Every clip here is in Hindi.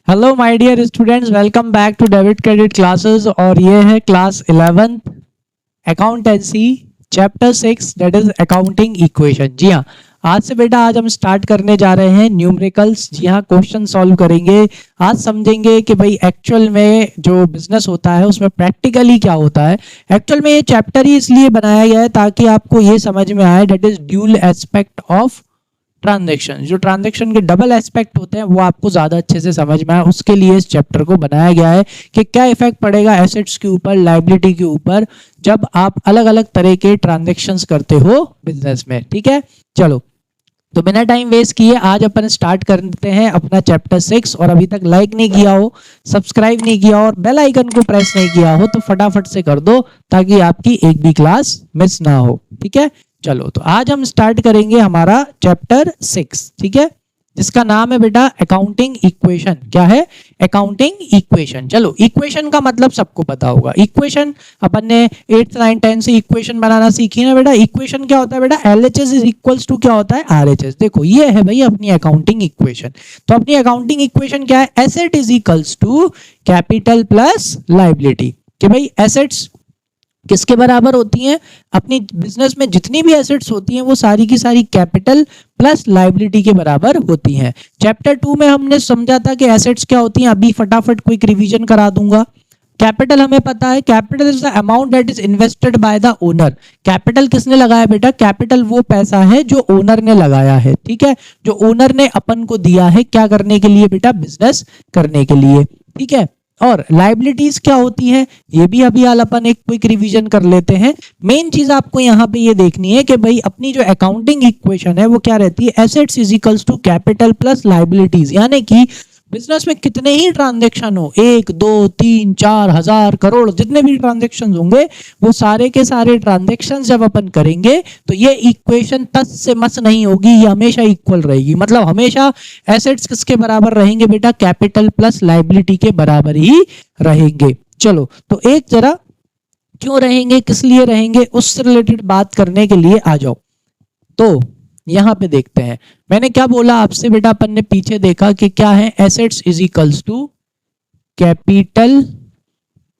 Hello my dear students, welcome back to debit credit classes. और ये है class 11th accountancy chapter 6 that is accounting equation. जी हाँ, आज हम स्टार्ट करने जा रहे हैं न्यूमेरिकल्स। जी हाँ, क्वेश्चन सॉल्व करेंगे। आज समझेंगे कि भाई एक्चुअल में जो बिजनेस होता है उसमें प्रैक्टिकली क्या होता है। एक्चुअल में ये चैप्टर ही इसलिए बनाया गया है ताकि आपको ये समझ में आए that is dual aspect of transaction. जो ट्रांजैक्शन के डबल एस्पेक्ट होते हैं वो आपको ज्यादा अच्छे से समझ में आए, उसके लिए इस चैप्टर को बनाया गया है कि क्या इफेक्ट पड़ेगा एसेट्स के ऊपर, लायबिलिटी के ऊपर, जब आप अलग अलग तरह के ट्रांजैक्शंस करते हो बिजनेस में। ठीक है, चलो तो बिना टाइम वेस्ट किए आज अपन स्टार्ट करते हैं अपना चैप्टर 6। और अभी तक लाइक नहीं किया हो, सब्सक्राइब नहीं किया और बेल आइकन को प्रेस नहीं किया हो तो फटाफट से कर दो ताकि आपकी एक भी क्लास मिस ना हो। ठीक है, चलो तो आज हम स्टार्ट करेंगे हमारा चैप्टर 6। ठीक है, जिसका नाम है बेटा अकाउंटिंग इक्वेशन। क्या है? Accounting equation. चलो, इक्वेशन का मतलब सबको पता होगा। इक्वेशन अपन ने 8th 9th 10th से इक्वेशन बनाना सीखी ना बेटा। इक्वेशन क्या होता है बेटा? LHS इज इक्वल्स टू क्या होता है? RHS। देखो ये है भाई अपनी अकाउंटिंग इक्वेशन। तो अपनी अकाउंटिंग इक्वेशन क्या है? Asset is equals to capital plus liability. कि भाई एसेट्स किसके बराबर होती हैं? अपनी बिजनेस में जितनी भी एसेट्स होती हैं वो सारी की सारी कैपिटल प्लस लायबिलिटी के बराबर होती हैं। चैप्टर 2 में हमने समझा था कि एसेट्स क्या होती हैं। अभी फटाफट क्विक रिवीजन करा दूंगा। कैपिटल हमें पता है, capital is the amount that is invested by the owner. Capital किसने लगाया बेटा? कैपिटल वो पैसा है जो ओनर ने लगाया है। ठीक है, जो ओनर ने अपन को दिया है क्या करने के लिए बेटा? बिजनेस करने के लिए। ठीक है, और लाइबिलिटीज क्या होती हैं ये भी अभी हाल अपन एक क्विक रिवीजन कर लेते हैं। मेन चीज आपको यहाँ पे ये देखनी है कि भाई अपनी जो अकाउंटिंग इक्वेशन है वो क्या रहती है? Assets is equals to capital plus liabilities. यानी कि बिजनेस में कितने ही ट्रांजेक्शन हो, 1 2 3 4 हजार करोड़ जितने भी ट्रांजेक्शन होंगे वो सारे के सारे ट्रांजेक्शन जब अपन करेंगे तो ये इक्वेशन तस से मस नहीं होगी, ये हमेशा इक्वल रहेगी। मतलब हमेशा एसेट्स किसके बराबर रहेंगे बेटा? कैपिटल प्लस लायबिलिटी के बराबर ही रहेंगे। चलो तो एक जरा क्यों रहेंगे, किस लिए रहेंगे, उससे रिलेटेड बात करने के लिए आ जाओ। तो यहां पे देखते हैं मैंने क्या बोला आपसे बेटा। अपन ने पीछे देखा कि क्या है? Assets is equals to capital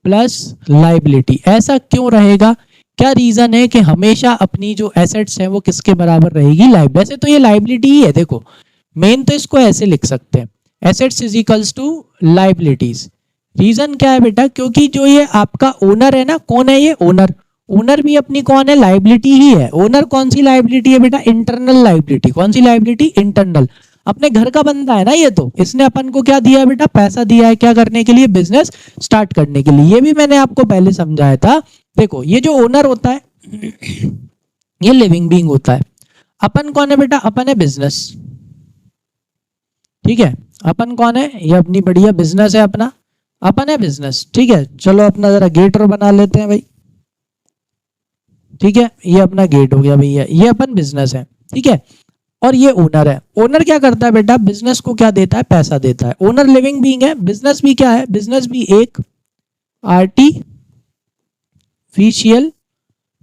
plus liability. ऐसा क्यों रहेगा? क्या रीजन है कि हमेशा अपनी जो एसेट्स है वो किसके बराबर रहेगी? लाइबिलिटी। वैसे तो ये लायबिलिटी ही है, देखो मेन तो इसको ऐसे लिख सकते हैं, assets is equals to liabilities. Reason क्या है बेटा? क्योंकि जो ये आपका ओनर है ना, कौन है ये? ओनर। ओनर भी अपनी कौन है? लायबिलिटी ही है। ओनर कौन सी लायबिलिटी है बेटा? Internal liability. कौन सी लायबिलिटी? इंटरनल। अपने घर का बंदा है ना ये, तो इसने अपन को क्या दिया है बेटा? पैसा दिया है। क्या करने के लिए? बिजनेस स्टार्ट करने के लिए। ये भी मैंने आपको पहले समझाया था। देखो ये जो ओनर होता है ये लिविंग बीइंग होता है। अपन कौन है बेटा? अपन है बिजनेस। ठीक है, अपन कौन है? ये अपनी बढ़िया बिजनेस है अपना, अपन है बिजनेस। ठीक है, चलो अपना जरा गेट बना लेते हैं भाई। ठीक है, ये अपना गेट हो गया भैया, ये अपन बिजनेस है। ठीक है, और ये ओनर है। ओनर क्या करता है बेटा? बिजनेस को क्या देता है? पैसा देता है। ओनर लिविंग बीइंग है। बिजनेस भी क्या है? बिजनेस भी एक आर्टिफिशियल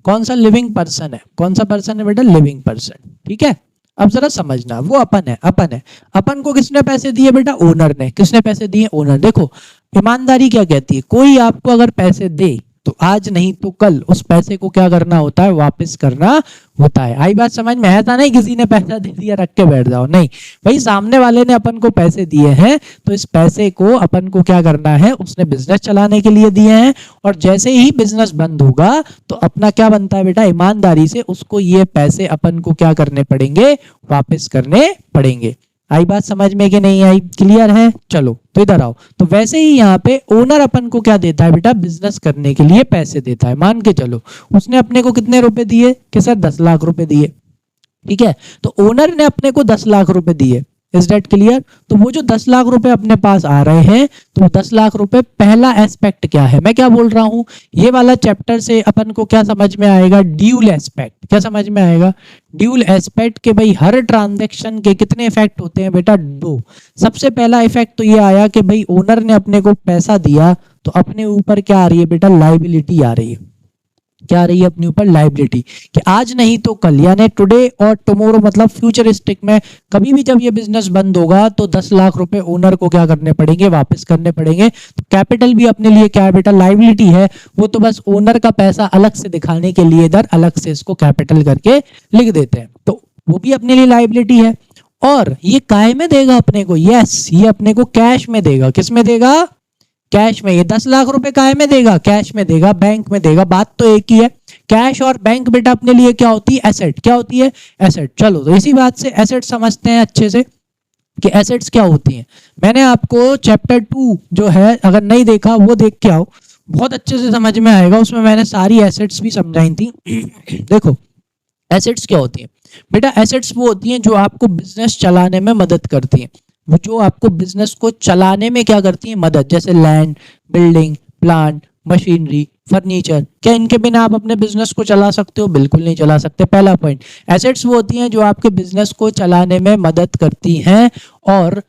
कौन सा लिविंग पर्सन है? कौन सा पर्सन है बेटा? Living person. ठीक है, अब जरा समझना, वो अपन है। अपन है, अपन को किसने पैसे दिए बेटा? ओनर ने। किसने पैसे दिए? ओनर। देखो ईमानदारी क्या कहती है? कोई आपको अगर पैसे दे तो आज नहीं तो कल उस पैसे को क्या करना होता है? वापस करना होता है। आई बात समझ में? ऐसा नहीं किसी ने पैसा दे दिया रख के बैठ जाओ, नहीं भाई, सामने वाले ने अपन को पैसे दिए हैं तो इस पैसे को अपन को क्या करना है? उसने बिजनेस चलाने के लिए दिए हैं, और जैसे ही बिजनेस बंद होगा तो अपना क्या बनता है बेटा? ईमानदारी से उसको ये पैसे अपन को क्या करने पड़ेंगे? वापस करने पड़ेंगे। आई बात समझ में कि नहीं आई? क्लियर है? चलो तो इधर आओ। तो वैसे ही यहाँ पे ओनर अपन को क्या देता है बेटा? बिजनेस करने के लिए पैसे देता है। मान के चलो उसने अपने को कितने रुपए दिए? कि सर 10 लाख रुपए दिए। ठीक है, तो ओनर ने अपने को 10 लाख रुपए दिए। Is that clear? तो वो जो 10 लाख रुपए अपने पास आ रहे हैं तो 10 लाख रुपए, पहला एस्पेक्ट क्या है? मैं क्या बोल रहा हूं, ये वाला चैप्टर से अपन को क्या समझ में आएगा? Dual aspect. क्या समझ में आएगा? ड्यूल एस्पेक्ट के भाई हर ट्रांजैक्शन के कितने इफेक्ट होते हैं बेटा? 2। सबसे पहला इफेक्ट तो ये आया कि भाई ओनर ने अपने को पैसा दिया तो अपने ऊपर क्या आ रही है बेटा? लायबिलिटी आ रही है। क्या आ रही है अपने ऊपर, लाइबिलिटी, कि आज नहीं तो कल, यानी टुडे और टुमारो, मतलब फ्यूचरिस्टिक में कभी भी जब ये बिजनेस बंद होगा तो 10 लाख रुपए ओनर को क्या करने पड़ेंगे, वापस करने पड़ेंगे। तो कैपिटल भी अपने लिए क्या है बेटा, लाइबिलिटी है। वो तो बस ओनर का पैसा अलग से दिखाने के लिए इधर अलग से इसको कैपिटल करके लिख देते हैं, तो वो भी अपने लिए लाइबिलिटी है। और ये काय में देगा अपने को, यस, ये अपने को कैश में देगा। किस में देगा, कैश में। ये 10 लाख रुपए काय में देगा, कैश में देगा, बैंक में देगा, बात तो एक ही है। कैश और बैंक बेटा अपने लिए क्या होती है, एसेट। क्या होती है, एसेट। चलो तो इसी बात से एसेट समझते हैं अच्छे से कि एसेट्स क्या होती हैं। मैंने आपको चैप्टर 2 जो है, अगर नहीं देखा वो देख के आओ, बहुत अच्छे से समझ में आएगा। उसमें मैंने सारी एसेट्स भी समझाई थी। देखो एसेट्स क्या होती है बेटा, एसेट्स वो होती हैं जो आपको बिजनेस चलाने में मदद करती हैं, वो जो आपको बिजनेस को चलाने में क्या करती है, मदद। जैसे land, building, plant, machinery, furniture. क्या इनके बिना आप अपने बिजनेस को चला सकते हो, बिल्कुल नहीं चला सकते। पहला पॉइंट, एसेट्स वो होती हैं जो आपके बिजनेस को चलाने में मदद करती हैं, और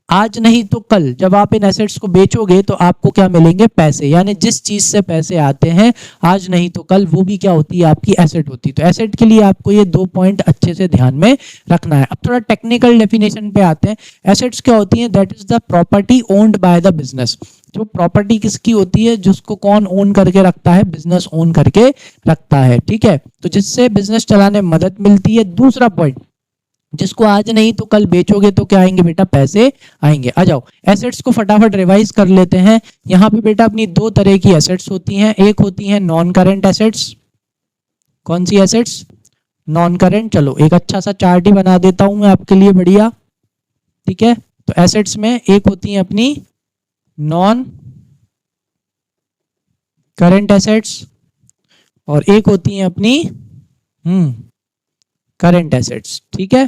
आज नहीं तो कल जब आप इन एसेट्स को बेचोगे तो आपको क्या मिलेंगे, पैसे। यानी जिस चीज से पैसे आते हैं आज नहीं तो कल, वो भी क्या होती है, आपकी एसेट होती है। तो एसेट के लिए आपको ये 2 पॉइंट अच्छे से ध्यान में रखना है। अब थोड़ा टेक्निकल डेफिनेशन पे आते हैं। एसेट्स क्या होती है, that is the property owned by the business. जो प्रॉपर्टी किसकी होती है, जिसको कौन ओन करके रखता है, बिजनेस ओन करके रखता है, ठीक है। तो जिससे बिजनेस चलाने में मदद मिलती है। दूसरा पॉइंट, जिसको आज नहीं तो कल बेचोगे तो क्या आएंगे बेटा, पैसे आएंगे। आ जाओ एसेट्स को फटाफट रिवाइज कर लेते हैं। यहाँ पे बेटा अपनी 2 तरह की एसेट्स होती हैं। एक होती हैं नॉन करंट एसेट्स। कौन सी एसेट्स, नॉन करंट। चलो एक अच्छा सा चार्ट ही बना देता हूं मैं आपके लिए, बढ़िया, ठीक है। तो एसेट्स में एक होती हैं अपनी नॉन करंट एसेट्स, और एक होती हैं अपनी करंट एसेट्स, ठीक है,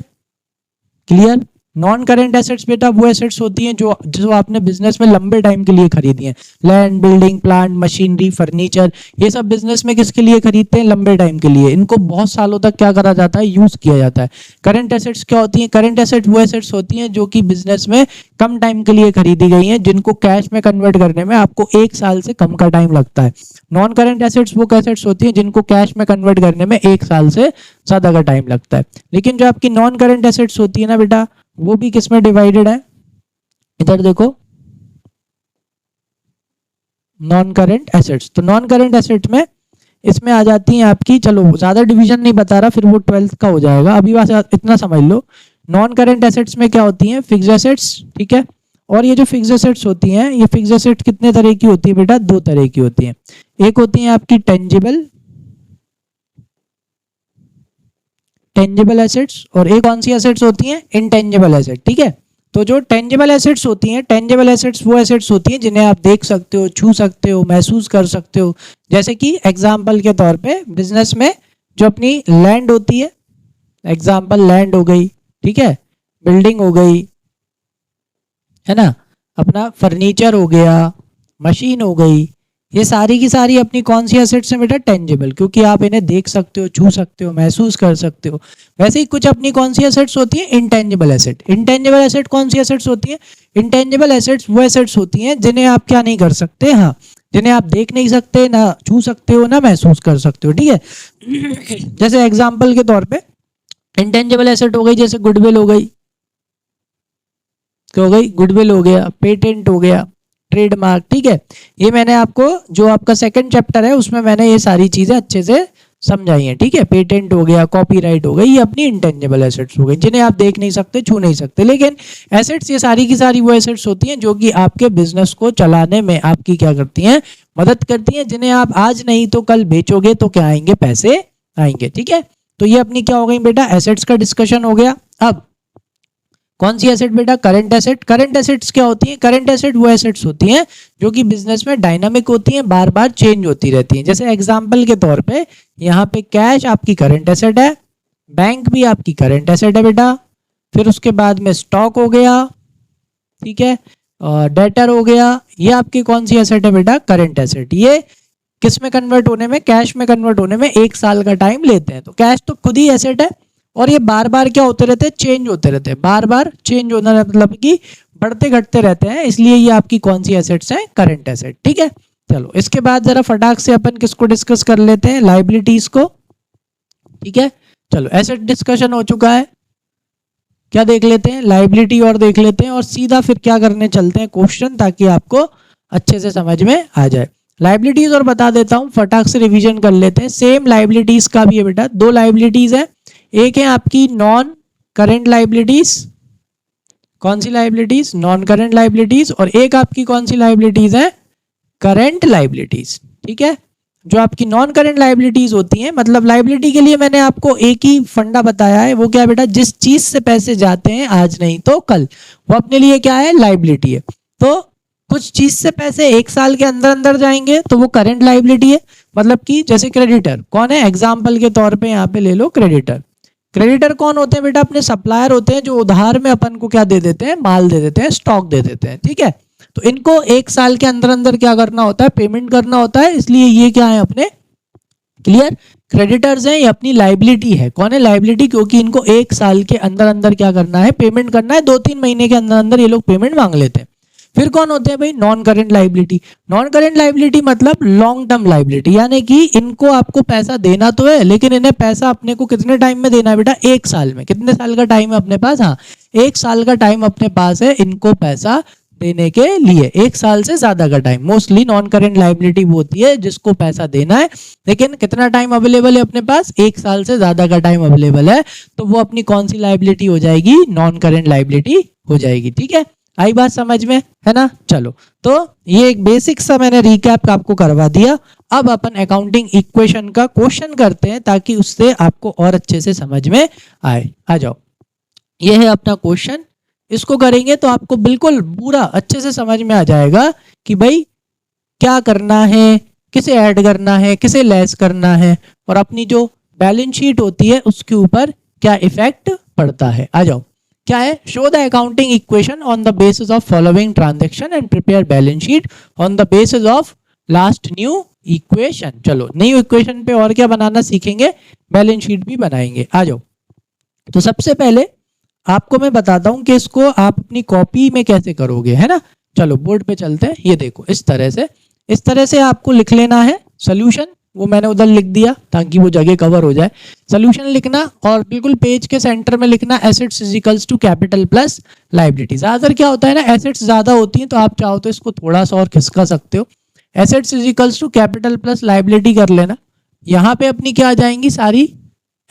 क्लियर। नॉन करंट एसेट्स बेटा वो एसेट्स होती हैं जो आपने बिजनेस में लंबे टाइम के लिए खरीदी हैं। Land, building, plant, machinery, furniture, ये सब बिजनेस में किसके लिए खरीदते हैं, लंबे टाइम के लिए। इनको बहुत सालों तक क्या करा जाता है, यूज किया जाता है। करंट एसेट्स क्या होती हैं, करंट एसेट वो एसेट्स होती हैं जो कि बिजनेस में कम टाइम के लिए खरीदी गई हैं, जिनको कैश में कन्वर्ट करने में आपको 1 साल से कम का टाइम लगता है। नॉन करंट एसेट्स वो एसेट्स होती हैं जिनको कैश में कन्वर्ट करने में 1 साल से ज्यादा का टाइम लगता है। लेकिन जो आपकी नॉन करंट एसेट्स होती है ना बेटा, वो भी किस में डिवाइडेड है, इधर देखो, नॉन करंट एसेट्स। तो नॉन करंट एसेट में इसमें आ जाती हैं आपकी, चलो ज्यादा डिवीजन नहीं बता रहा, फिर वो 12th का हो जाएगा, अभी बस इतना समझ लो। नॉन करंट एसेट्स में क्या होती हैं, फिक्स्ड एसेट्स, ठीक है। और ये जो फिक्स्ड एसेट्स होती हैं, ये फिक्स्ड एसेट्स कितने तरह की होती है बेटा, 2 तरह की होती हैं। एक होती है आपकी टेंजिबल एसेट्स, और एक कौन सी एसेट्स होती हैं, इंटेंजिबल एसेट, ठीक है। तो जो टेंजिबल एसेट्स होती हैं, टेंजिबल एसेट्स वो एसेट्स होती हैं जिन्हें आप देख सकते हो, छू सकते हो, महसूस कर सकते हो। जैसे कि एग्जांपल के तौर पे बिजनेस में जो अपनी लैंड होती है, एग्जांपल लैंड हो गई, ठीक है, बिल्डिंग हो गई, है ना, अपना फर्नीचर हो गया, मशीन हो गई, ये सारी की सारी अपनी कौन सी एसेट्स हैं बेटा, टेंजिबल, क्योंकि आप इन्हें देख सकते हो, छू सकते हो, महसूस कर सकते हो। वैसे ही कुछ अपनी कौन सी एसेट्स होती हैं, इंटेंजिबल एसेट। इंटेंजिबल एसेट कौन सी एसेट्स होती हैं, इंटेंजिबल एसेट्स वो एसेट्स होती हैं जिन्हें आप क्या नहीं कर सकते, हाँ, जिन्हें आप देख नहीं सकते, ना छू सकते हो, ना महसूस कर सकते हो, ठीक है। जैसे एग्जाम्पल के तौर पर इंटेंजिबल एसेट हो गई, जैसे गुडविल हो गई, क्या हो गई, गुडविल हो गया, पेटेंट हो गया, ट्रेडमार्क, ठीक है। ये मैंने आपको जो आपका सेकंड चैप्टर है उसमें मैंने ये सारी चीजें अच्छे से समझाई हैं, ठीक है। पेटेंट हो गया, कॉपीराइट हो गई, ये अपनी इंटेंजिबल एसेट्स हो गई जिन्हें आप देख नहीं सकते, छू नहीं सकते। लेकिन एसेट्स ये सारी की सारी वो एसेट्स होती हैं जो कि आपके बिजनेस को चलाने में आपकी क्या करती हैं, मदद करती हैं, जिन्हें आप आज नहीं तो कल बेचोगे तो क्या आएंगे, पैसे आएंगे, ठीक है। तो ये अपनी क्या हो गई बेटा, एसेट्स का डिस्कशन हो गया। अब कौन सी एसेट बेटा, करंट एसेट। करंट एसेट्स क्या होती हैं, करंट एसेट वो एसेट्स होती हैं जो कि बिजनेस में डायनामिक होती हैं, बार बार चेंज होती रहती हैं। जैसे एग्जांपल के तौर पे यहाँ पे कैश आपकी करंट एसेट है, बैंक भी आपकी करंट एसेट है बेटा, फिर उसके बाद में स्टॉक हो गया, ठीक है, और डेटर हो गया, ये आपकी कौन सी एसेट है बेटा, करंट एसेट। ये किस में कन्वर्ट होने में, कैश में कन्वर्ट होने में 1 साल का टाइम लेते हैं। तो कैश तो खुद ही एसेट है, और ये बार बार क्या होते रहते हैं, चेंज होते रहते हैं, बार बार चेंज होना मतलब कि बढ़ते घटते रहते हैं, इसलिए ये आपकी कौन सी एसेट्स हैं, करंट एसेट, ठीक है। चलो इसके बाद जरा फटाक से अपन किसको डिस्कस कर लेते हैं, लाइबिलिटीज को। ठीक है, चलो एसेट डिस्कशन हो चुका है, क्या देख लेते हैं, लाइबिलिटी और देख लेते हैं, और सीधा फिर क्या करने चलते हैं क्वेश्चन, ताकि आपको अच्छे से समझ में आ जाए। लाइबिलिटीज और बता देता हूं, फटाक से रिवीजन कर लेते हैं। सेम लाइबिलिटीज का भी है बेटा, दो लाइबिलिटीज है, एक है आपकी नॉन करेंट लाइबिलिटीज, कौन सी लाइबिलिटीज, नॉन करेंट लाइबिलिटीज, और एक आपकी कौन सी लाइबिलिटीज है, करेंट लाइबिलिटीज। ठीक है, जो आपकी नॉन करेंट लाइबिलिटीज होती हैं, मतलब लाइबिलिटी के लिए मैंने आपको एक ही फंडा बताया है, वो क्या है बेटा, जिस चीज से पैसे जाते हैं आज नहीं तो कल, वो अपने लिए क्या है, लाइबिलिटी है। तो कुछ चीज से पैसे एक साल के अंदर अंदर जाएंगे तो वो करेंट लाइबिलिटी है। मतलब कि जैसे क्रेडिटर कौन है, एग्जाम्पल के तौर पे यहाँ पे ले लो क्रेडिटर। क्रेडिटर कौन होते हैं बेटा, अपने सप्लायर होते हैं, जो उधार में अपन को क्या दे देते हैं, माल दे देते हैं, स्टॉक दे देते हैं। ठीक है, तो इनको एक साल के अंदर अंदर क्या करना होता है, पेमेंट करना होता है, इसलिए ये क्या है अपने, क्लियर, क्रेडिटर्स हैं, ये अपनी लाइबिलिटी है। कौन है, लाइबिलिटी, क्योंकि इनको एक साल के अंदर अंदर क्या करना है, पेमेंट करना है, 2-3 महीने के अंदर अंदर ये लोग पेमेंट मांग लेते हैं। फिर कौन होते हैं भाई, non current liability. Non current liability मतलब लॉन्ग टर्म लाइबिलिटी, यानी कि इनको आपको पैसा देना तो है, लेकिन इन्हें पैसा अपने को कितने टाइम में देना है बेटा, एक साल में। कितने साल का टाइम है अपने पास, हाँ 1 साल का टाइम अपने पास है इनको पैसा देने के लिए, 1 साल से ज्यादा का time. Mostly non current liability वो होती है जिसको पैसा देना है, लेकिन कितना टाइम अवेलेबल है अपने पास, 1 साल से ज्यादा का टाइम अवेलेबल है, तो वो अपनी कौन सी लाइबिलिटी हो जाएगी, नॉन करेंट लाइबिलिटी हो जाएगी। ठीक है, आई बात समझ में, है ना। चलो, तो ये एक बेसिक सा मैंने रिकैप आपको करवा दिया। अब अपन अकाउंटिंग इक्वेशन का क्वेश्चन करते हैं, ताकि उससे आपको और अच्छे से समझ में आए। आ जाओ, ये है अपना क्वेश्चन, इसको करेंगे तो आपको बिल्कुल पूरा अच्छे से समझ में आ जाएगा कि भाई क्या करना है, किसे ऐड करना है, किसे लेस करना है, और अपनी जो बैलेंस शीट होती है उसके ऊपर क्या इफेक्ट पड़ता है। आ जाओ, क्या है, show the accounting equation on the basis of following transaction and prepare balance sheet on the basis of last new equation. चलो, न्यू इक्वेशन पे और क्या बनाना सीखेंगे, बैलेंस शीट भी बनाएंगे। आ जाओ, तो सबसे पहले आपको मैं बताता हूं कि इसको आप अपनी कॉपी में कैसे करोगे, है ना। चलो बोर्ड पे चलते हैं, ये देखो इस तरह से आपको लिख लेना है सोल्यूशन, वो मैंने उधर लिख दिया ताकि वो जगह कवर हो जाए। सोल्यूशन लिखना और बिल्कुल पेज के सेंटर में लिखना assets is equals to capital plus liability. ज्यादातर क्या होता है ना, एसेट्स ज्यादा होती हैं तो आप चाहो तो इसको थोड़ा सा और खिसका सकते हो। Assets is equals to capital plus liability कर लेना। यहाँ पे अपनी क्या आ जाएंगी, सारी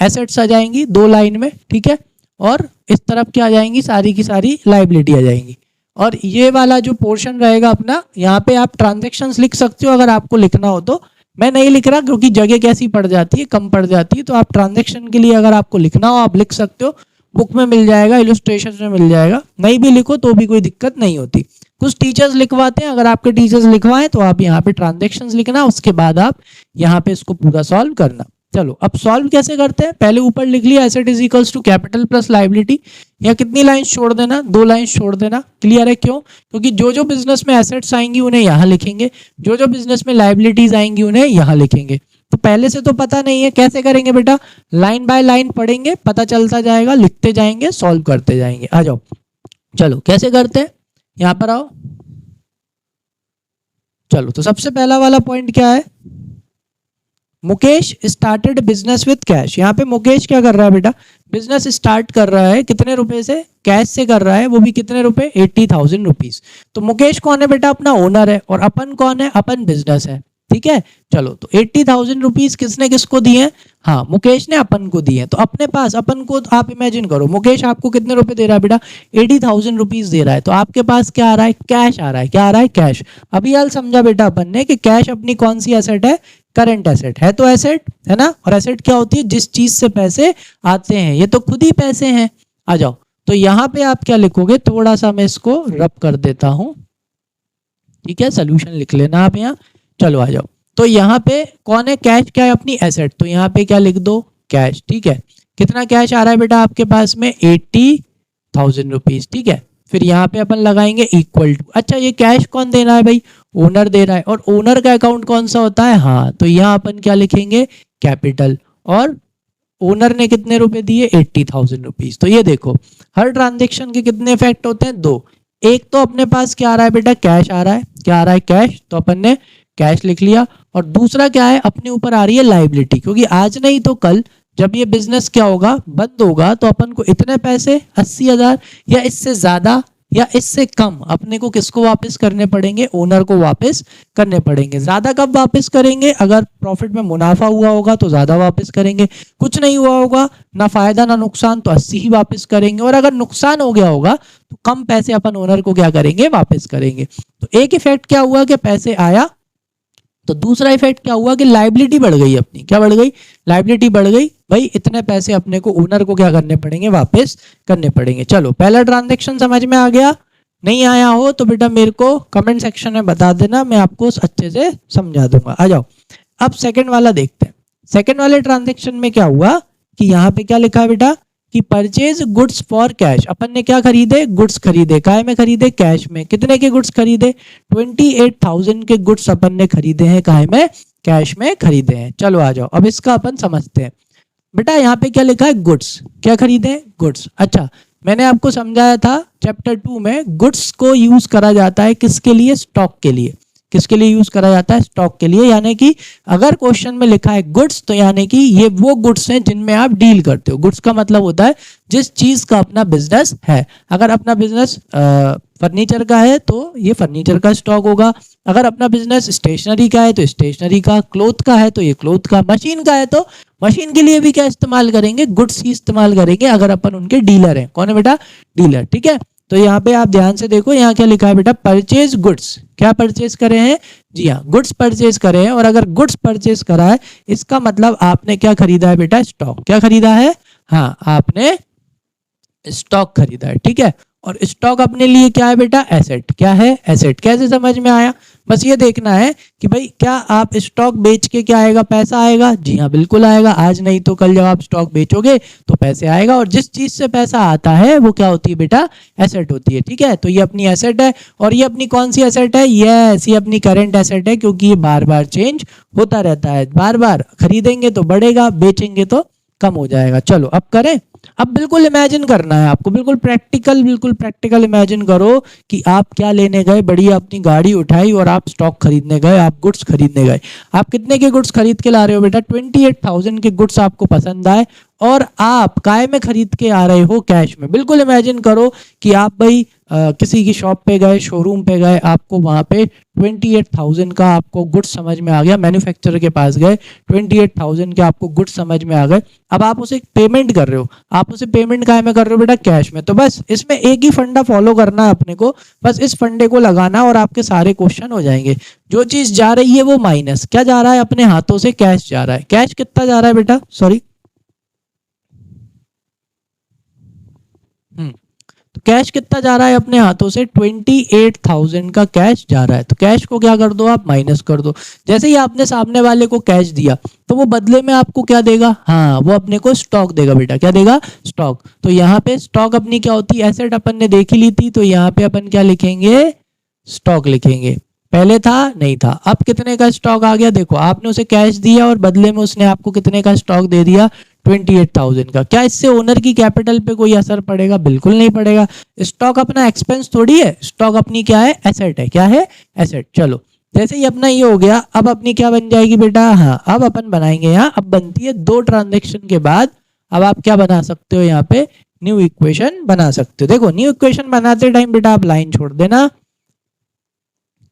एसेट्स आ जाएंगी 2 लाइन में, ठीक है, और इस तरफ क्या आ जाएंगी, सारी की सारी लायबिलिटी आ जाएंगी। और ये वाला जो पोर्शन रहेगा अपना, यहाँ पे आप ट्रांजैक्शंस लिख सकते हो अगर आपको लिखना हो तो। मैं नहीं लिख रहा क्योंकि जगह कैसी पड़ जाती है, कम पड़ जाती है, तो आप ट्रांजैक्शन के लिए अगर आपको लिखना हो आप लिख सकते हो, बुक में मिल जाएगा, इलस्ट्रेशन में मिल जाएगा। नहीं भी लिखो तो भी कोई दिक्कत नहीं होती। कुछ टीचर्स लिखवाते हैं, अगर आपके टीचर्स लिखवाएं तो आप यहाँ पे ट्रांजैक्शंस लिखना, उसके बाद आप यहाँ पे इसको पूरा सॉल्व करना। चलो अब सॉल्व कैसे करते हैं, पहले ऊपर लिख लिया asset is equals to capital plus liability. या कितनी लाइंस छोड़ देना, 2 लाइंस छोड़ देना। क्लियर है, क्यों, क्योंकि जो जो बिजनेस में एसेट्स आएंगी उन्हें यहाँ लिखेंगे, जो जो बिजनेस में लायबिलिटीज आएंगी उन्हें यहाँ लिखेंगे। तो पहले से तो पता नहीं है, कैसे करेंगे बेटा, लाइन बाय लाइन पढ़ेंगे, पता चलता जाएगा, लिखते जाएंगे, सॉल्व करते जाएंगे। आ जाओ, चलो कैसे करते हैं, यहाँ पर आओ। चलो तो सबसे पहला वाला पॉइंट क्या है, Mukesh started business with cash. यहाँ पे मुकेश क्या कर रहा है बेटा, बिजनेस स्टार्ट कर रहा है, कितने रुपए से, कैश से कर रहा है, वो भी कितने रुपए, 80,000 रुपीज। तो मुकेश कौन है बेटा, अपना ओनर है, और अपन कौन है, अपन बिजनेस है। ठीक है, चलो तो 80,000 रुपीज किसने किसको दिए हैं, हाँ मुकेश ने अपन को दिए हैं। तो अपने पास अपन को, आप इमेजिन करो मुकेश आपको कितने रुपए दे रहा है बेटा, 80,000 रुपीज दे रहा है। तो आपके पास क्या आ रहा है, कैश आ रहा है। क्या आ रहा है, कैश। अभी हाल समझा बेटा अपन ने कि कैश अपनी कौन सी एसेट है, करंट एसेट है। तो एसेट है ना, और एसेट क्या होती है, जिस चीज से पैसे आते हैं, ये तो खुद ही पैसे हैं। आ जाओ, तो यहाँ पे आप क्या लिखोगे, थोड़ा सा मैं इसको रब कर देता हूं, ठीक है, सोल्यूशन लिख लेना आप यहाँ। चलो आ जाओ, तो यहाँ पे कौन है, कैश क्या है, अपनी एसेट। तो यहाँ पे क्या लिख दो, कैश। ठीक है, कितना कैश आ रहा है बेटा आपके पास में, 80,000 रुपीज। ठीक है, फिर यहाँ पे अपन लगाएंगे इक्वल टू, अच्छा ये कैश कौन दे रहा है भाई, ओनर दे रहा है, और ओनर का अकाउंट कौन सा होता है, हाँ तो यहाँ अपन क्या लिखेंगे, कैपिटल। और ओनर ने कितने रुपए दिए, 80,000 रुपीज। तो ये देखो हर ट्रांजेक्शन के कितने इफेक्ट होते हैं, 2। एक तो अपने पास क्या आ रहा है बेटा, कैश आ रहा है। क्या आ रहा है, कैश। तो अपन ने कैश लिख लिया। और दूसरा क्या है, अपने ऊपर आ रही है लाइबिलिटी, क्योंकि आज नहीं तो कल जब ये बिजनेस क्या होगा, बंद होगा, तो अपन को इतने पैसे 80,000 या इससे ज्यादा या इससे कम अपने को किसको वापस करने पड़ेंगे, ओनर को वापस करने पड़ेंगे। ज्यादा कब वापस करेंगे, अगर प्रॉफिट में मुनाफा हुआ होगा तो ज्यादा वापस करेंगे, कुछ नहीं हुआ होगा, ना फायदा ना नुकसान, तो 80 ही वापस करेंगे। और अगर नुकसान हो गया होगा तो कम पैसे अपन ओनर को क्या करेंगे, वापस करेंगे। तो एक इफेक्ट क्या हुआ कि पैसे आया, तो दूसरा इफेक्ट क्या हुआ कि लाइबिलिटी बढ़ गई अपनी। क्या बढ़ गई, लाइबिलिटी बढ़ गई। भाई इतने पैसे अपने को ओनर को क्या करने पड़ेंगे, वापस करने पड़ेंगे। चलो पहला ट्रांजैक्शन समझ में आ गया, नहीं आया हो तो बेटा मेरे को कमेंट सेक्शन में बता देना, मैं आपको अच्छे से समझा दूंगा। आ जाओ, अब सेकंड वाला देखते हैं। सेकंड वाले ट्रांजैक्शन में क्या हुआ कि यहाँ पे क्या लिखा है बेटा कि परचेज गुड्स फॉर कैश। अपन ने क्या खरीदे, गुड्स खरीदे। काय में खरीदे, कैश में। कितने के गुड्स खरीदे, 28,000 के गुड्स अपन ने खरीदे हैं, काय में, कैश में खरीदे हैं। चलो आ जाओ, अब इसका अपन समझते हैं। बेटा यहाँ पे क्या लिखा है, गुड्स। क्या खरीदे, गुड्स। अच्छा, मैंने आपको समझाया था चैप्टर 2 में, गुड्स को यूज करा जाता है किसके लिए, स्टॉक के लिए। किसके लिए यूज करा जाता है, स्टॉक के लिए। यानी कि अगर क्वेश्चन में लिखा है गुड्स, तो यानी कि ये वो गुड्स हैं जिनमें आप डील करते हो। गुड्स का मतलब होता है जिस चीज का अपना बिजनेस है। अगर अपना बिजनेस फर्नीचर का है तो ये फर्नीचर का स्टॉक होगा। अगर अपना बिजनेस स्टेशनरी का है तो स्टेशनरी का, क्लोथ का है तो ये क्लोथ का, मशीन का है तो मशीन के लिए भी क्या इस्तेमाल करेंगे, गुड्स ही इस्तेमाल करेंगे, अगर अपन उनके डीलर हैं। कौन है बेटा, डीलर। ठीक है, तो यहाँ पे आप ध्यान से देखो, यहाँ क्या लिखा है बेटा, परचेज गुड्स। क्या परचेज करे हैं, जी हाँ, गुड्स परचेज करे हैं। और अगर गुड्स परचेज करा है, इसका मतलब आपने क्या खरीदा है बेटा, स्टॉक। क्या खरीदा है, हाँ, आपने स्टॉक खरीदा है। ठीक है, और स्टॉक अपने लिए क्या है बेटा, एसेट। क्या है, एसेट। कैसे समझ में आया, बस ये देखना है कि भाई क्या आप स्टॉक बेच के क्या आएगा, पैसा आएगा। जी हाँ, बिल्कुल आएगा। आज नहीं तो कल जब आप स्टॉक बेचोगे तो पैसे आएगा। और जिस चीज से पैसा आता है वो क्या होती है बेटा, एसेट होती है। ठीक है, तो ये अपनी एसेट है। और ये अपनी कौन सी एसेट है, यस, ये अपनी करंट एसेट है, क्योंकि ये बार बार चेंज होता रहता है। बार बार खरीदेंगे तो बढ़ेगा, बेचेंगे तो कम हो जाएगा। चलो अब करें। अब बिल्कुल इमेजिन करना है आपको, बिल्कुल प्रैक्टिकल इमेजिन करो कि आप क्या लेने गए, बढ़िया अपनी गाड़ी उठाई और आप स्टॉक खरीदने गए, आप गुड्स खरीदने गए। आप कितने के गुड्स खरीद के ला रहे हो बेटा, 28,000 के गुड्स आपको पसंद आए और आप काय में खरीद के आ रहे हो, कैश में। बिल्कुल इमेजिन करो कि आप भाई किसी की शॉप पे गए, शोरूम पे गए, आपको वहां पे 28,000 का आपको गुड्स समझ में आ गया। मैन्युफैक्चरर के पास गए, 28,000 के आपको गुड्स समझ में आ गए। अब आप उसे पेमेंट कर रहे हो, आप उसे पेमेंट काय में कर रहे हो बेटा, कैश में। तो बस इसमें एक ही फंडा फॉलो करना है अपने को, बस इस फंडे को लगाना और आपके सारे क्वेश्चन हो जाएंगे। जो चीज जा रही है वो माइनस, क्या जा रहा है, अपने हाथों से कैश जा रहा है। कैश कितना जा रहा है बेटा, सॉरी, तो कैश कितना जा रहा है अपने हाथों से, 28,000 का कैश जा रहा है। तो कैश को क्या कर दो, आप माइनस कर दो। जैसे ही आपने सामने वाले को कैश दिया तो वो बदले में आपको क्या देगा, हाँ, वो अपने को स्टॉक देगा बेटा। क्या देगा, स्टॉक। तो यहाँ पे स्टॉक अपनी क्या होती है, एसेट अपन ने देख ही ली थी, तो यहाँ पे अपन क्या लिखेंगे, स्टॉक लिखेंगे। पहले था, नहीं था। अब कितने का स्टॉक आ गया, देखो आपने उसे कैश दिया और बदले में उसने आपको कितने का स्टॉक दे दिया, 28,000 का। क्या इससे ओनर की कैपिटल पे कोई असर पड़ेगा, बिल्कुल नहीं पड़ेगा। स्टॉक अपना एक्सपेंस थोड़ी है, स्टॉक अपनी क्या है, एसेट है। क्या है, एसेट। चलो जैसे ही अपना ये हो गया, अब अपनी क्या बन जाएगी बेटा, हाँ, अब अपन बनाएंगे यहाँ, अब बनती है 2 ट्रांजेक्शन के बाद। अब आप क्या बना सकते हो, यहाँ पे न्यू इक्वेशन बना सकते हो। देखो न्यू इक्वेशन बनाते टाइम बेटा आप लाइन छोड़ देना,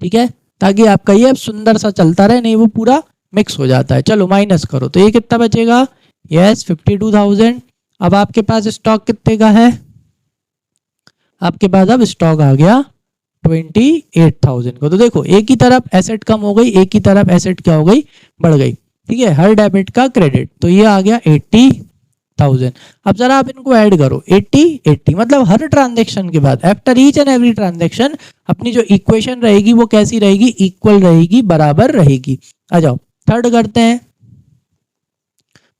ठीक है, ताकि आपका ये अब सुंदर सा चलता रहे, नहीं वो पूरा मिक्स हो जाता है। चलो माइनस करो तो ये कितना बचेगा, यस 52,000। अब आपके पास स्टॉक कितने का है, आपके पास अब स्टॉक आ गया 28,000 को। तो देखो एक ही तरफ एसेट कम हो गई, एक ही तरफ एसेट क्या हो गई, बढ़ गई। ठीक है, हर डेबिट का क्रेडिट, तो ये आ गया 80,000। अब जरा आप इनको ऐड करो, 80 मतलब हर ट्रांजेक्शन के बाद, after each and every transaction, अपनी जो इक्वेशन रहेगी वो कैसी रहेगी, इक्वल रहेगी, बराबर रहेगी। आ जाओ थर्ड करते हैं।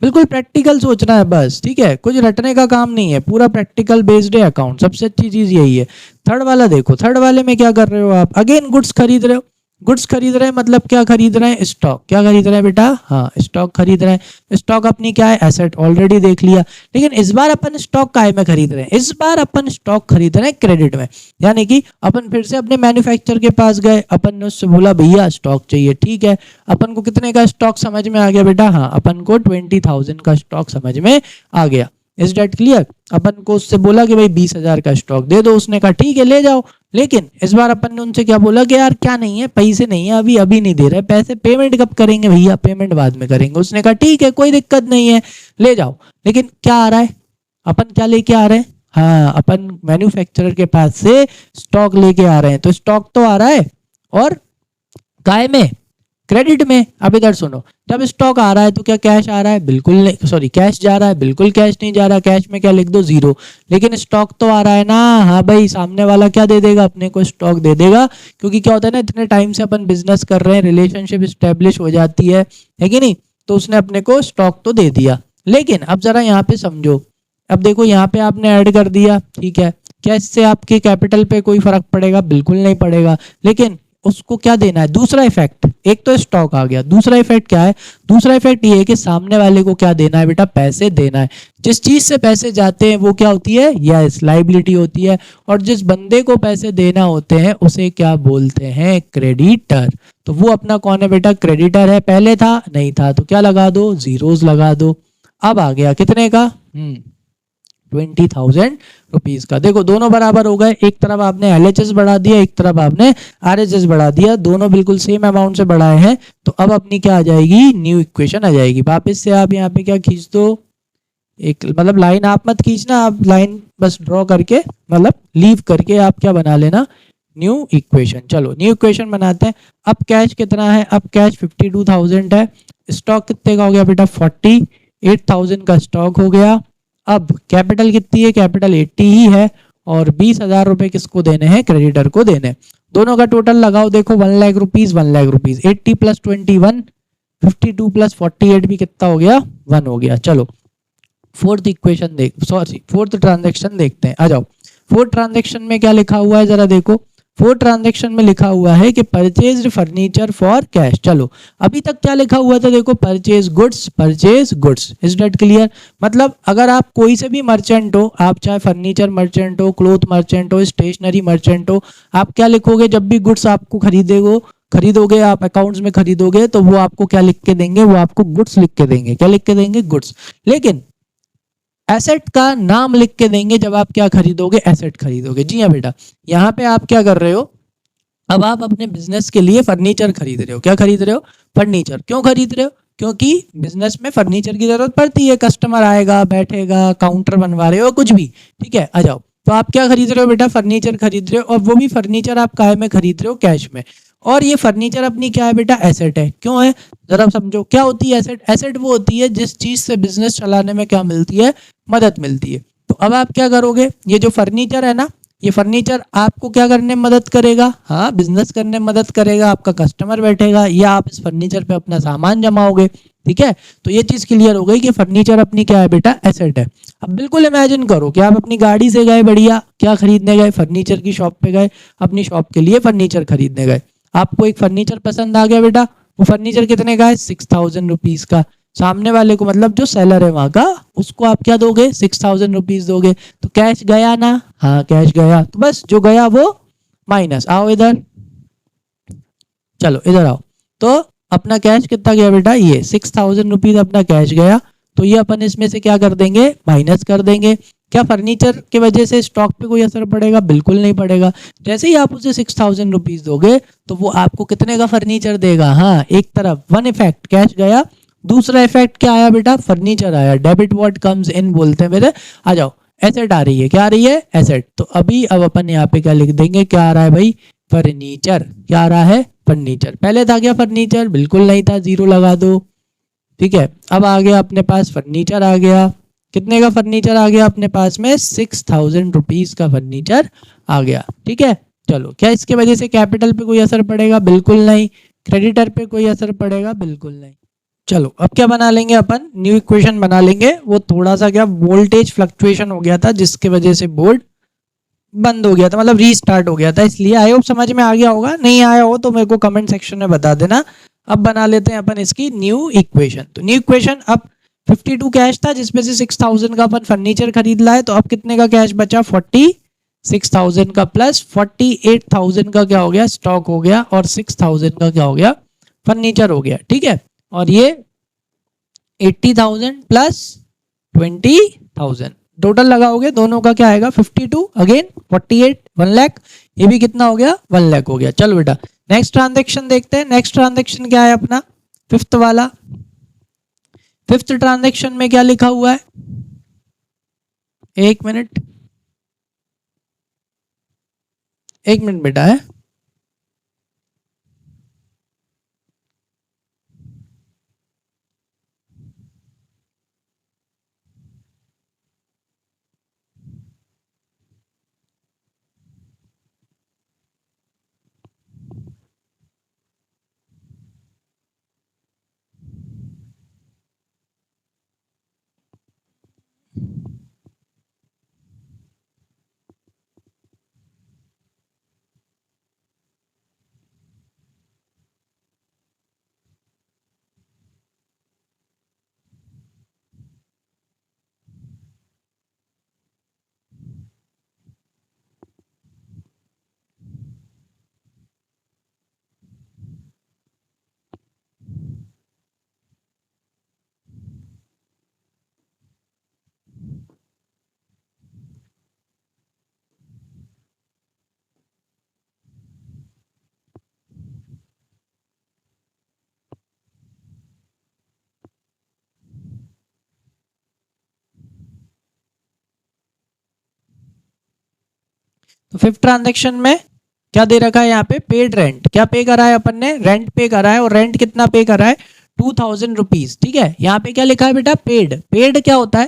बिल्कुल प्रैक्टिकल सोचना है बस, ठीक है, कुछ रटने का काम नहीं है, पूरा प्रैक्टिकल बेस्ड है अकाउंट, सबसे अच्छी चीज यही है। थर्ड वाला देखो, थर्ड वाले में क्या कर रहे हो आप, अगेन गुड्स खरीद रहे हो। गुड्स खरीद रहे हैं मतलब क्या खरीद रहे हैं, स्टॉक। क्या खरीद रहे हैं बेटा, हाँ स्टॉक खरीद रहे हैं। स्टॉक अपनी क्या है, एसेट, ऑलरेडी देख लिया। लेकिन इस बार अपन स्टॉक काय में खरीद रहे हैं, इस बार अपन स्टॉक खरीद रहे हैं क्रेडिट में। यानी कि अपन फिर से अपने मैन्युफैक्चरर के पास गए, अपन ने उससे बोला भैया स्टॉक चाहिए, ठीक है। अपन को कितने का स्टॉक समझ में आ गया बेटा, हाँ अपन को 20,000 का स्टॉक समझ में आ गया। Is that clear. अपन को उससे बोला कि भाई 20,000 का स्टॉक दे दो, उसने कहा ठीक है ले जाओ। लेकिन इस बार अपन ने उनसे क्या बोला कि यार क्या नहीं है, पैसे नहीं है अभी, अभी नहीं दे रहे पैसे, पेमेंट कब करेंगे भैया, पेमेंट बाद में करेंगे। उसने कहा ठीक है कोई दिक्कत नहीं है ले जाओ। लेकिन क्या आ रहा है, अपन क्या लेके आ रहे हैं, हाँ अपन मैन्युफैक्चरर के पास से स्टॉक लेके आ रहे हैं। तो स्टॉक तो आ रहा है और काय में, क्रेडिट में। अब इधर सुनो, जब स्टॉक आ रहा है तो क्या कैश आ रहा है, बिल्कुल नहीं, सॉरी कैश जा रहा है, बिल्कुल कैश नहीं जा रहा। कैश में क्या लिख दो, जीरो। लेकिन स्टॉक तो आ रहा है ना, हाँ भाई सामने वाला क्या दे देगा, अपने को स्टॉक दे देगा। क्योंकि क्या होता है ना, इतने टाइम से अपन बिजनेस कर रहे हैं, रिलेशनशिप स्टेब्लिश हो जाती है कि नहीं, तो उसने अपने को स्टॉक तो दे दिया। लेकिन अब जरा यहाँ पे समझो, अब देखो यहाँ पे आपने ऐड कर दिया, ठीक है। क्या इससे आपके कैपिटल पे कोई फर्क पड़ेगा, बिल्कुल नहीं पड़ेगा। लेकिन उसको क्या देना है, दूसरा इफेक्ट। एक तो स्टॉक आ गया, दूसरा इफेक्ट क्या है, दूसरा इफेक्ट ये है कि सामने वाले को क्या देना है बेटा, पैसे देना है। जिस चीज से पैसे जाते हैं वो क्या होती है, यस लाइबिलिटी होती है। और जिस बंदे को पैसे देना होते हैं उसे क्या बोलते हैं, क्रेडिटर। तो वो अपना कौन है बेटा, क्रेडिटर है। पहले था नहीं था तो क्या लगा दो, जीरोस लगा दो। अब आ गया कितने का, 20,000 रुपीज का। देखो दोनों बराबर हो गए, एक तरफ आपने एलएचएस बढ़ा दिया, एक तरफ आपने आरएचएस बढ़ा दिया, दोनों बिल्कुल सेम अमाउंट से बढ़ाए हैं। तो अब अपनी क्या आ जाएगी, न्यू इक्वेशन आ जाएगी। वापस से आप यहाँ पे क्या खींच दो, एक मतलब लाइन आप मत खींचना, आप लाइन बस ड्रॉ करके मतलब लीव करके आप क्या बना लेना, न्यू इक्वेशन। चलो न्यू इक्वेशन बनाते हैं। अब कैश कितना है, अब कैश 52,000 है। स्टॉक कितने का हो गया बेटा, 48,000 का स्टॉक हो गया। अब कैपिटल कितनी है, कैपिटल 80 ही है। और 20,000 रुपए किसको देने हैं, क्रेडिटर को देने हैं। दोनों का टोटल लगाओ, देखो 1 lakh rupees, 1 lakh rupees, 80 plus 21, 52 plus 48 भी कितना हो गया, 1 हो गया। चलो फोर्थ इक्वेशन देख, सॉरी फोर्थ ट्रांजेक्शन देखते हैं, आ जाओ। फोर्थ ट्रांजेक्शन में क्या लिखा हुआ है जरा देखो। फोर्थ ट्रांजेक्शन में लिखा हुआ है कि परचेज फर्नीचर फॉर कैश। चलो अभी तक क्या लिखा हुआ था, देखो purchase goods, purchase goods. Is that clear. मतलब अगर आप कोई से भी मर्चेंट हो, आप चाहे फर्नीचर मर्चेंट हो, क्लोथ मर्चेंट हो, स्टेशनरी मर्चेंट हो, आप क्या लिखोगे, जब भी गुड्स आपको खरीदोगे आप अकाउंट्स में खरीदोगे, तो वो आपको क्या लिख के देंगे, वो आपको गुड्स लिख के देंगे। क्या लिख के देंगे, गुड्स। लेकिन एसेट का नाम लिख के देंगे जब आप क्या खरीदोगे, एसेट खरीदोगे। जी हाँ बेटा, यहाँ पे आप क्या कर रहे हो, अब आप अपने बिजनेस के लिए फर्नीचर खरीद रहे हो। क्या खरीद रहे हो, फर्नीचर। क्यों खरीद रहे हो, क्योंकि बिजनेस में फर्नीचर की जरूरत पड़ती है, कस्टमर आएगा बैठेगा, काउंटर बनवा रहे हो कुछ भी, ठीक है। आ जाओ, तो आप क्या खरीद रहे हो बेटा, फर्नीचर खरीद रहे हो। और वो भी फर्नीचर आप काय में खरीद रहे हो, कैश में। और ये फर्नीचर अपनी क्या है बेटा, एसेट है। क्यों है, जरा समझो क्या होती है एसेट। एसेट वो होती है जिस चीज से बिजनेस चलाने में क्या मिलती है, मदद मिलती है। तो अब आप क्या करोगे, ये जो फर्नीचर है ना, ये फर्नीचर आपको क्या करने में मदद करेगा, हाँ बिजनेस करने में मदद करेगा। आपका कस्टमर बैठेगा या आप इस फर्नीचर पे अपना सामान जमाओगे, ठीक है। तो ये चीज क्लियर हो गई कि फर्नीचर अपनी क्या है बेटा, एसेट है। अब बिल्कुल इमेजिन करो कि आप अपनी गाड़ी से गए, बढ़िया क्या खरीदने गए, फर्नीचर की शॉप पे गए, अपनी शॉप के लिए फर्नीचर खरीदने गए। आपको एक फर्नीचर पसंद आ गया बेटा, वो फर्नीचर कितने का है, 6,000 रुपीज का। सामने वाले को मतलब जो सेलर है वहां का, उसको आप क्या दोगे, 6,000 रुपीज दोगे। तो कैश गया ना, हाँ कैश गया। तो बस जो गया वो माइनस। आओ इधर, चलो इधर आओ। तो अपना कैश कितना गया बेटा, ये 6,000 रुपीज अपना कैश गया। तो ये अपन इसमें से क्या कर देंगे, माइनस कर देंगे। क्या फर्नीचर की वजह से स्टॉक पे कोई असर पड़ेगा, बिल्कुल नहीं पड़ेगा। जैसे ही आप उसे 6,000 रुपीज दोगे तो वो आपको कितने का फर्नीचर देगा, हाँ एक तरफ वन इफेक्ट कैश गया, दूसरा इफेक्ट क्या आया बेटा, फर्नीचर आया। डेबिट व्हाट कम्स इन बोलते हैं मेरे। आ जाओ, एसेट आ रही है, क्या आ रही है, एसेट। तो अभी अब अपन यहाँ पे क्या लिख देंगे, क्या आ रहा है भाई, फर्नीचर। क्या आ रहा है, फर्नीचर। पहले था क्या फर्नीचर, बिल्कुल नहीं था, जीरो लगा दो, ठीक है। अब आ गया अपने पास फर्नीचर आ गया। कितने का फर्नीचर आ गया अपने पास में, 6,000 रुपीज का फर्नीचर आ गया, ठीक है। चलो क्या इसके वजह से कैपिटल पे कोई असर पड़ेगा, बिल्कुल नहीं। क्रेडिटर पे कोई असर पड़ेगा, बिल्कुल नहीं। चलो अब क्या बना लेंगे अपन, न्यू इक्वेशन बना लेंगे। वो थोड़ा सा क्या वोल्टेज फ्लक्चुएशन हो गया था जिसके वजह से बोर्ड बंद हो गया था, मतलब रीस्टार्ट हो गया था, इसलिए। आई होप समझ में आ गया होगा, नहीं आया हो तो मेरे को कमेंट सेक्शन में बता देना। अब बना लेते हैं अपन इसकी न्यू इक्वेशन। तो न्यू इक्वेशन, अब 52 कैश था जिसमें से 6000 का अपन फर्नीचर खरीद लाए, तो अब कितने का कैश बचा, 46,000 का, प्लस 48,000 का क्या हो गया, स्टॉक हो गया, और 6000 का क्या हो गया, फर्नीचर हो गया। ठीक है, और ये 80,000 प्लस 20,000 टोटल लगाओगे दोनों का क्या आएगा, 52 अगेन 48, 1 लाख, ये भी कितना हो गया, 1 लाख हो गया। चलो बेटा नेक्स्ट ट्रांजेक्शन देखते हैं। नेक्स्ट ट्रांजेक्शन क्या है अपना, फिफ्थ वाला। फिफ्थ ट्रांजेक्शन में क्या लिखा हुआ है, एक मिनट बेटा है। तो फिफ्थ ट्रांजेक्शन में क्या दे रखा है यहाँ पे, पेड रेंट। क्या पे करा है अपन ने, रेंट पे करा है, और रेंट कितना पे करा है, 2000 रुपीज। ठीक है, यहाँ पे क्या लिखा है बेटा, पेड। पेड क्या होता है,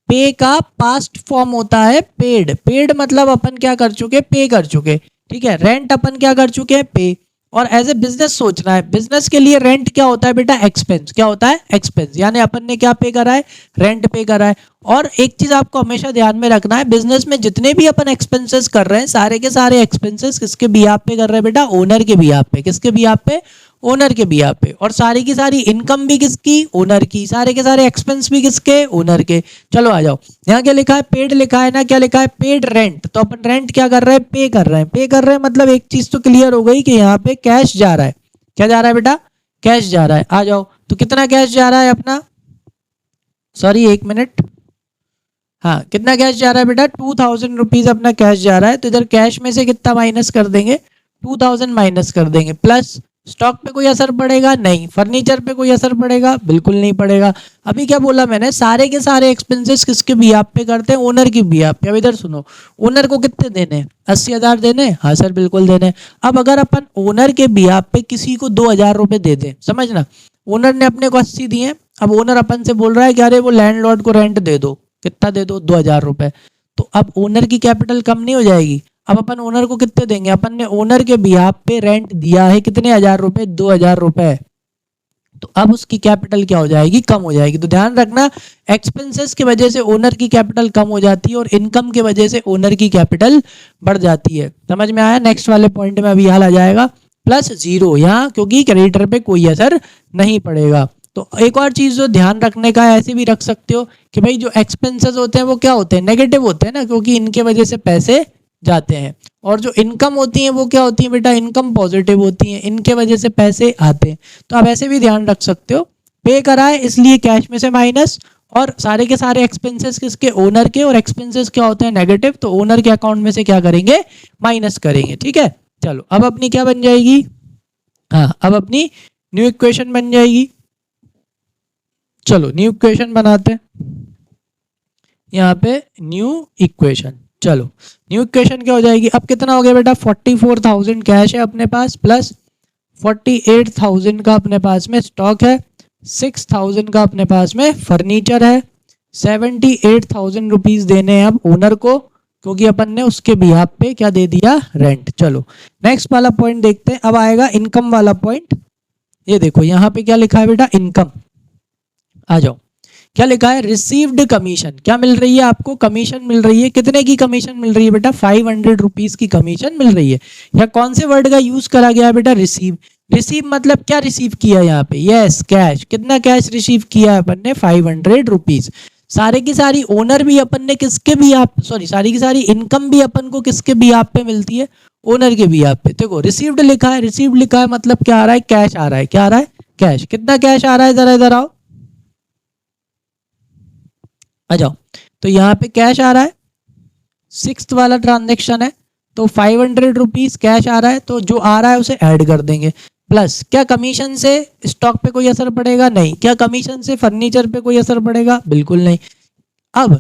पे का पास्ट फॉर्म होता है पेड। पेड मतलब अपन क्या कर चुके, पे कर चुके। ठीक है, रेंट अपन क्या कर चुके हैं, पे। और एज ए बिजनेस सोचना है, बिजनेस के लिए रेंट क्या होता है बेटा, एक्सपेंस। क्या होता है, एक्सपेंस। यानी अपन ने क्या पे करा है, रेंट पे करा है। और एक चीज आपको हमेशा ध्यान में रखना है, बिजनेस में जितने भी अपन एक्सपेंसेस कर रहे हैं, सारे के सारे एक्सपेंसेस किसके बिहाफ पे कर रहे हैं बेटा, ओनर के बिहाफ पे। किसके बिहाफ पे, ओनर के बिहाफ पे। और सारी की सारी इनकम भी किसकी, ओनर की। सारे के सारे एक्सपेंस भी किसके, ओनर के। चलो आ जाओ, यहाँ क्या लिखा है, पेड लिखा है ना, क्या लिखा है, पेड रेंट। तो अपन रेंट क्या कर रहे हैं, पे कर रहे हैं। पे कर रहे हैं मतलब एक चीज तो क्लियर हो गई कि यहाँ पे कैश जा रहा है। क्या जा रहा है बेटा, कैश जा रहा है। आ जाओ, तो कितना कैश जा रहा है अपना, सॉरी एक मिनट, हाँ कितना कैश जा रहा है बेटा, 2000 रुपीज अपना कैश जा रहा है। तो इधर कैश में से कितना माइनस कर देंगे, 2000 माइनस कर देंगे। प्लस स्टॉक पे कोई असर पड़ेगा नहीं, फर्नीचर पे कोई असर पड़ेगा, बिल्कुल नहीं पड़ेगा। अभी क्या बोला मैंने, सारे के सारे एक्सपेंसेस किसके बिहाफ पे करते हैं, ओनर की बिहाफ पे। अब इधर सुनो, ओनर को कितने देने, 80,000 देने, हाँ सर बिल्कुल देने। अब अगर अपन ओनर के बिहाफ पे किसी को 2000 रुपये दे दें, समझना, ओनर ने अपने को 80 दिए, अब ओनर अपन से बोल रहा है कि अरे वो लैंडलॉर्ड को रेंट दे दो, कितना दे दो, 2000 रुपये। तो अब ओनर की कैपिटल कम नहीं हो जाएगी। अब अपन ओनर को कितने देंगे, अपन ने ओनर के बिहाफ पे रेंट दिया है कितने हजार रुपए, 2000 रुपए। तो अब उसकी कैपिटल क्या हो जाएगी, कम हो जाएगी। तो ध्यान रखना, एक्सपेंसेस की वजह से ओनर की कैपिटल कम हो जाती है और इनकम की वजह से ओनर की कैपिटल बढ़ जाती है। समझ में आया। नेक्स्ट वाले पॉइंट में अभी हाल आ जाएगा, प्लस जीरो यहाँ, क्योंकि क्रेडिटर पे कोई असर नहीं पड़ेगा। तो एक और चीज जो ध्यान रखने का है, ऐसे भी रख सकते हो कि भाई जो एक्सपेंसेस होते हैं वो क्या होते हैं, नेगेटिव होते हैं ना, क्योंकि इनके वजह से पैसे जाते हैं। और जो इनकम होती है वो क्या होती है बेटा, इनकम पॉजिटिव होती है, इनके वजह से पैसे आते हैं। तो आप ऐसे भी ध्यान रख सकते हो, पे करा है इसलिए कैश में से माइनस, और सारे के सारे एक्सपेंसेस किसके, ओनर के। और एक्सपेंसेस क्या होते हैं, नेगेटिव, तो ओनर के अकाउंट में से क्या करेंगे, माइनस करेंगे। ठीक है, चलो अब अपनी क्या बन जाएगी, हाँ अब अपनी न्यू इक्वेशन बन जाएगी। चलो न्यू इक्वेशन बनाते हैं, यहाँ पे न्यू इक्वेशन। चलो न्यू इक्वेशन क्या हो जाएगी, अब कितना हो गया बेटा, 44,000 कैश है अपने पास, प्लस 48,000 का अपने पास में स्टॉक है, 6,000 का अपने पास में फर्नीचर है, 78,000 रुपीज देने हैं अब ओनर को, क्योंकि अपन ने उसके बिहाफ पे क्या दे दिया, रेंट। चलो नेक्स्ट वाला पॉइंट देखते हैं, अब आएगा इनकम वाला पॉइंट। ये देखो यहाँ पे क्या लिखा है बेटा, इनकम। आ जाओ, क्या लिखा है, रिसीव्ड कमीशन, क्या मिल रही है आपको, कमीशन मिल रही है। कितने की कमीशन मिल रही है बेटा, 500 रुपीज की कमीशन मिल रही है। या कौन से वर्ड का यूज करा गया है बेटा, रिसीव। रिसीव मतलब क्या रिसीव किया यहाँ पे, यस कैश। कितना कैश रिसीव किया है अपन ने, 500 रुपीज। सारे की सारी ओनर भी अपन ने किसके भी आप, सॉरी सारी की सारी इनकम भी अपन को किसके भी आप पे मिलती है, ओनर के भी आप पे। देखो रिसीव्ड लिखा है, रिसीव्ड लिखा है मतलब क्या आ रहा है, कैश आ रहा है। क्या आ रहा है, कैश। कितना कैश आ रहा है, जरा इधर आओ, आ जाओ। तो यहाँ पे कैश आ रहा है, 6th वाला ट्रांजेक्शन है, तो 500 रुपीज कैश आ रहा है, तो जो आ रहा है उसे ऐड कर देंगे। प्लस क्या कमीशन से स्टॉक पे कोई असर पड़ेगा, नहीं। क्या कमीशन से फर्नीचर पे कोई असर पड़ेगा, बिल्कुल नहीं। अब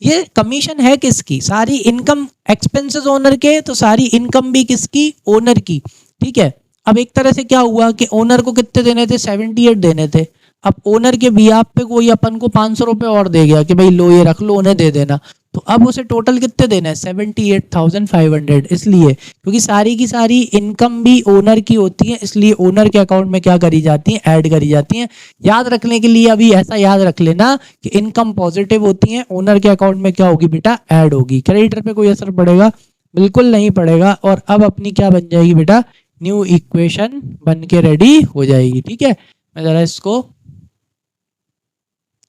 ये कमीशन है किसकी, सारी इनकम एक्सपेंसेस ओनर के, तो सारी इनकम भी किसकी, ओनर की। ठीक है। अब एक तरह से क्या हुआ कि ओनर को कितने देने थे, 78 देने थे। अब ओनर के बिहाफ पे कोई अपन को 500 रुपए और दे गया कि भाई लो ये रख लो, उन्हें दे देना। तो अब उसे टोटल कितने देना है, 78,500। इसलिए क्योंकि सारी की सारी इनकम भी ओनर की होती है, इसलिए ओनर के अकाउंट में क्या करी जाती है, ऐड करी जाती है। याद रखने के लिए अभी ऐसा याद रख लेना कि इनकम पॉजिटिव होती है, ओनर के अकाउंट में क्या होगी बेटा, ऐड होगी। क्रेडिटर पे कोई असर पड़ेगा, बिल्कुल नहीं पड़ेगा। और अब अपनी क्या बन जाएगी बेटा, न्यू इक्वेशन बन के रेडी हो जाएगी। ठीक है, मैं जरा इसको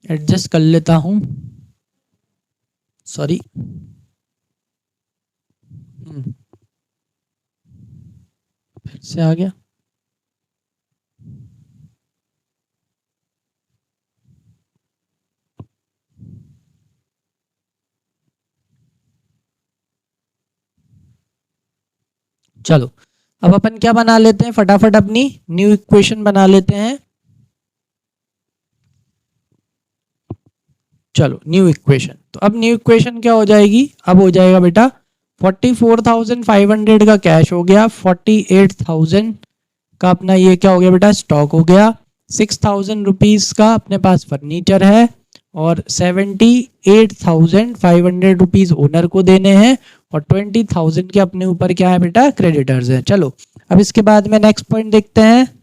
एडजस्ट कर लेता हूं, सॉरी। फिर से आ गया। चलो अब अपन क्या बना लेते हैं, फटाफट अपनी न्यू इक्वेशन बना लेते हैं। चलो न्यू इक्वेशन, तो अब न्यू इक्वेशन क्या हो जाएगी, अब हो जाएगा बेटा 44,500 का कैश हो गया, 48,000 का अपना ये क्या हो गया बेटा, स्टॉक हो गया, 6,000 रुपीज का अपने पास फर्नीचर है, और 78,500 रुपीज ओनर को देने हैं, और 20,000 के अपने ऊपर क्या है बेटा, क्रेडिटर्स है। चलो अब इसके बाद में नेक्स्ट पॉइंट देखते हैं।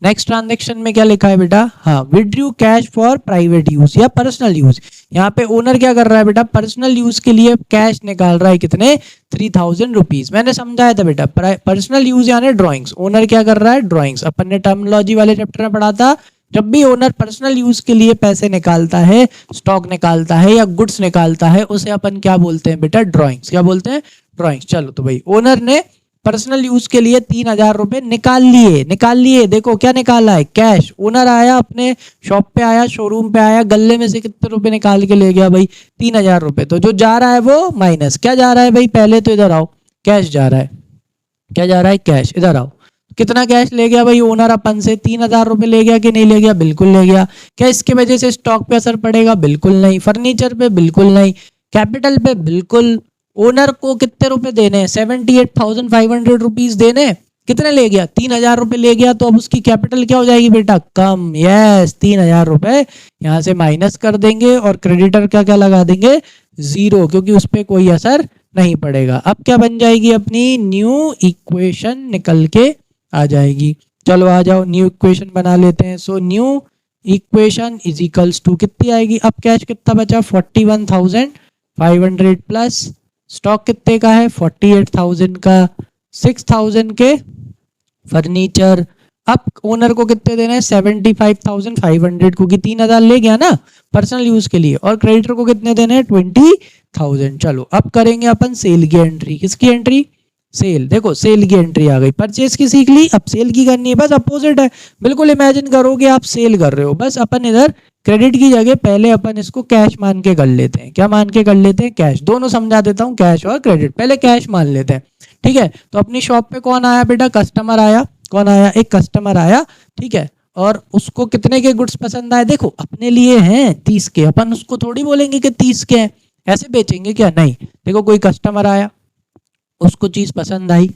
नेक्स्ट ट्रांजेक्शन में क्या लिखा है बेटा, हाँ, withdrew cash for private use या पर्सनल यूज। यहाँ पे ओनर क्या कर रहा है बेटा, पर्सनल यूज के लिए कैश निकाल रहा है, कितने, 3,000 रुपीज। मैंने समझाया था बेटा, पर्सनल यूज यानी ड्रॉइंग्स। ओनर क्या कर रहा है, ड्रॉइंग्स। अपन ने टर्मिनोलॉजी वाले चैप्टर में पढ़ा था, जब भी ओनर पर्सनल यूज के लिए पैसे निकालता है, स्टॉक निकालता है या गुड्स निकालता है, उसे अपन क्या बोलते हैं बेटा, ड्रॉइंग्स। क्या बोलते हैं, ड्रॉइंग्स। चलो तो भाई ओनर ने पर्सनल यूज के लिए 3,000 रुपए निकाल लिए, निकाल लिए। देखो क्या निकाला है, कैश। ओनर आया, अपने शॉप पे आया, शोरूम पे आया, गले में से कितने रुपए निकाल के ले गया भाई, 3,000 रुपए। तो जो जा रहा है वो माइनस, क्या जा रहा है भाई, पहले तो इधर आओ, कैश जा रहा है। क्या जा रहा है, कैश। इधर आओ, कितना कैश ले गया भाई ओनर अपन से, 3,000 रुपए ले गया कि नहीं ले गया, बिल्कुल ले गया। क्या इसके वजह से स्टॉक पे असर पड़ेगा, बिल्कुल नहीं। फर्नीचर पे बिल्कुल नहीं। कैपिटल पे बिल्कुल। ओनर को कितने रुपए देने हैं, 78,500 रुपीज देने। कितने ले गया, 3,000 रुपए ले गया, तो अब उसकी कैपिटल क्या हो जाएगी बेटा, कम। यस, 3,000 रुपए यहाँ से माइनस कर देंगे, और क्रेडिटर का क्या लगा देंगे, 0, क्योंकि उस पर कोई असर नहीं पड़ेगा। अब क्या बन जाएगी अपनी न्यू इक्वेशन, निकल के आ जाएगी। चलो आ जाओ, न्यू इक्वेशन बना लेते हैं। So new equation is equals to कितनी आएगी, अब कैश कितना बचा, 41,500 प्लस स्टॉक कितने का है, 48,000 का, 6,000 के फर्नीचर। अब ओनर को कितने देना है, 75,500, क्योंकि 3,000 ले गया ना पर्सनल यूज के लिए, और क्रेडिटर को कितने देने हैं, 20,000। चलो अब करेंगे अपन सेल की एंट्री। किसकी एंट्री, सेल। देखो सेल की एंट्री आ गई, परचेज की सीख ली, अब सेल की करनी है। बस अपोजिट है, बिल्कुल इमेजिन करोगे आप सेल कर रहे हो, बस अपन इधर क्रेडिट की जगह पहले अपन इसको कैश मान के कर लेते हैं। क्या मान के कर लेते हैं, कैश। दोनों समझा देता हूँ, कैश और क्रेडिट। पहले कैश मान लेते हैं, ठीक है। तो अपनी शॉप पे कौन आया बेटा, कस्टमर आया। कौन आया, एक कस्टमर आया, ठीक है। और उसको कितने के गुड्स पसंद आए, देखो अपने लिए हैं 30 के, अपन उसको थोड़ी बोलेंगे कि 30 के हैं, ऐसे बेचेंगे क्या, नहीं। देखो कोई कस्टमर आया, उसको चीज पसंद आई,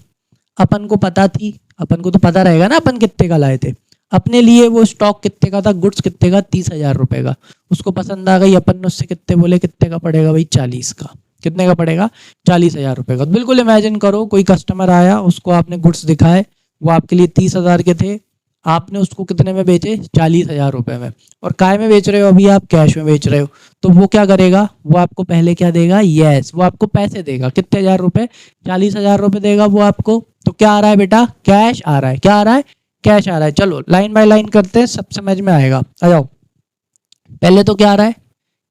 अपन को पता थी, अपन को तो पता रहेगा ना अपन कितने का लाए थे। अपने लिए वो स्टॉक कितने का था, गुड्स कितने का, 30,000 रुपए का। उसको पसंद आ गई, अपन ने उससे कितने बोले, कितने का पड़ेगा भाई, 40 का। कितने का पड़ेगा, 40,000 रुपए का। बिल्कुल इमेजिन करो, कोई कस्टमर आया, उसको आपने गुड्स दिखाए, वो आपके लिए 30,000 के थे। आपने उसको कितने में बेचे, 40,000 रुपए में, और काय में बेच रहे हो, अभी आप कैश में बेच रहे हो, तो वो क्या करेगा, वो आपको पहले क्या देगा, यस वो आपको पैसे देगा, कितने हजार रुपए, 40,000 रुपए देगा वो आपको। तो क्या आ रहा है बेटा, कैश आ रहा है, क्या आ रहा है, कैश आ रहा है। चलो लाइन बाय लाइन करते हैं, सब समझ में आएगा, आ जाओ। पहले तो क्या आ रहा है,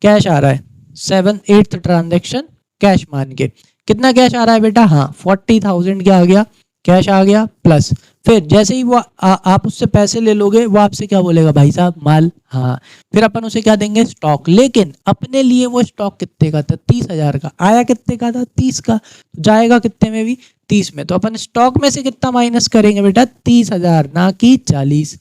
कैश आ रहा है, 7/8 ट्रांजेक्शन कैश मान के, कितना कैश आ रहा है बेटा, हाँ 40,000 क्या आ गया, कैश आ गया, प्लस फिर जैसे ही वो आप उससे पैसे ले लोगे, वो आपसे क्या बोलेगा, भाई साहब माल, हाँ फिर अपन उसे क्या देंगे, स्टॉक। लेकिन अपने लिए वो स्टॉक कितने का था, 30,000 का, आया कितने का था, 30 का, तो जाएगा कितने में भी, 30 में। तो अपन स्टॉक में से कितना माइनस करेंगे बेटा, 30,000, ना कि 40।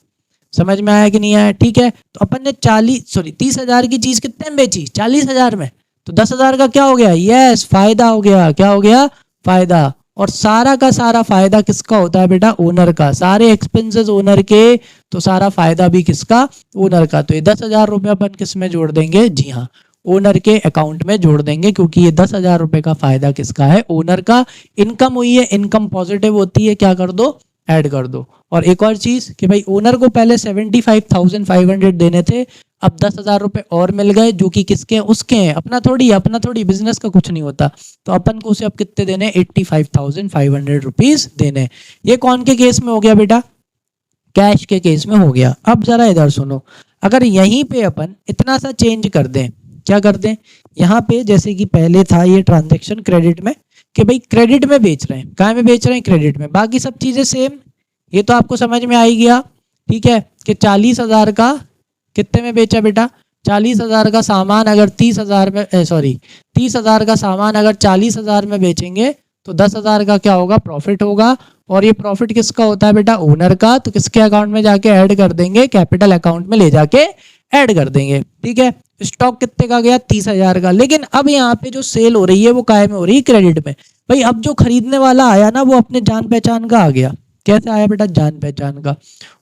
समझ में आया कि नहीं आया, ठीक है। तो अपन ने 30,000 की चीज कितने में बेची, 40,000 में, तो 10,000 का क्या हो गया, यस फायदा हो गया, क्या हो गया, फायदा। और सारा का सारा फायदा किसका होता है बेटा, ओनर का, सारे एक्सपेंसेस ओनर के, तो सारा फायदा भी किसका, ओनर का। तो ये 10,000 रुपये अपन किस में जोड़ देंगे, जी हाँ ओनर के अकाउंट में जोड़ देंगे, क्योंकि ये 10,000 रुपये का फायदा किसका है, ओनर का। इनकम हुई है, इनकम पॉजिटिव होती है, क्या कर दो, ऐड कर दो। और एक और चीज कि भाई ओनर को पहले 75,500 देने थे, अब 10,000 रुपए और मिल गए, जो कि किसके हैं, उसके हैं, अपना थोड़ी बिजनेस का कुछ नहीं होता। तो अपन को उसे अब कितने देने, 85,500 रुपीज देने। ये कौन के केस में हो गया बेटा, कैश के केस में हो गया। अब जरा इधर सुनो, अगर यहीं पे अपन इतना सा चेंज कर दें, क्या कर दें, यहाँ पे जैसे कि पहले था ये ट्रांजेक्शन क्रेडिट में, कि भाई क्रेडिट में बेच रहे हैं, कहाँ में बेच रहे हैं, क्रेडिट में, बाकी सब चीजें सेम, ये तो आपको समझ में आ ही गया, ठीक है। कि 40,000 का कितने में बेचा बेटा, 40,000 का सामान अगर 30,000 में, सॉरी 30,000 का सामान अगर 40,000 में बेचेंगे, तो 10,000 का क्या होगा, प्रॉफिट होगा। और ये प्रॉफिट किसका होता है बेटा, ओनर का। तो किसके अकाउंट में जाके ऐड कर देंगे, कैपिटल अकाउंट में ले जाके ऐड कर देंगे, ठीक है। स्टॉक कितने का गया, 30,000 का। लेकिन अब यहाँ पे जो सेल हो रही है वो काय में हो रही है, क्रेडिट में। भाई अब जो खरीदने वाला आया ना, वो अपने जान पहचान का आ गया। कैसे आया बेटा, जान पहचान का।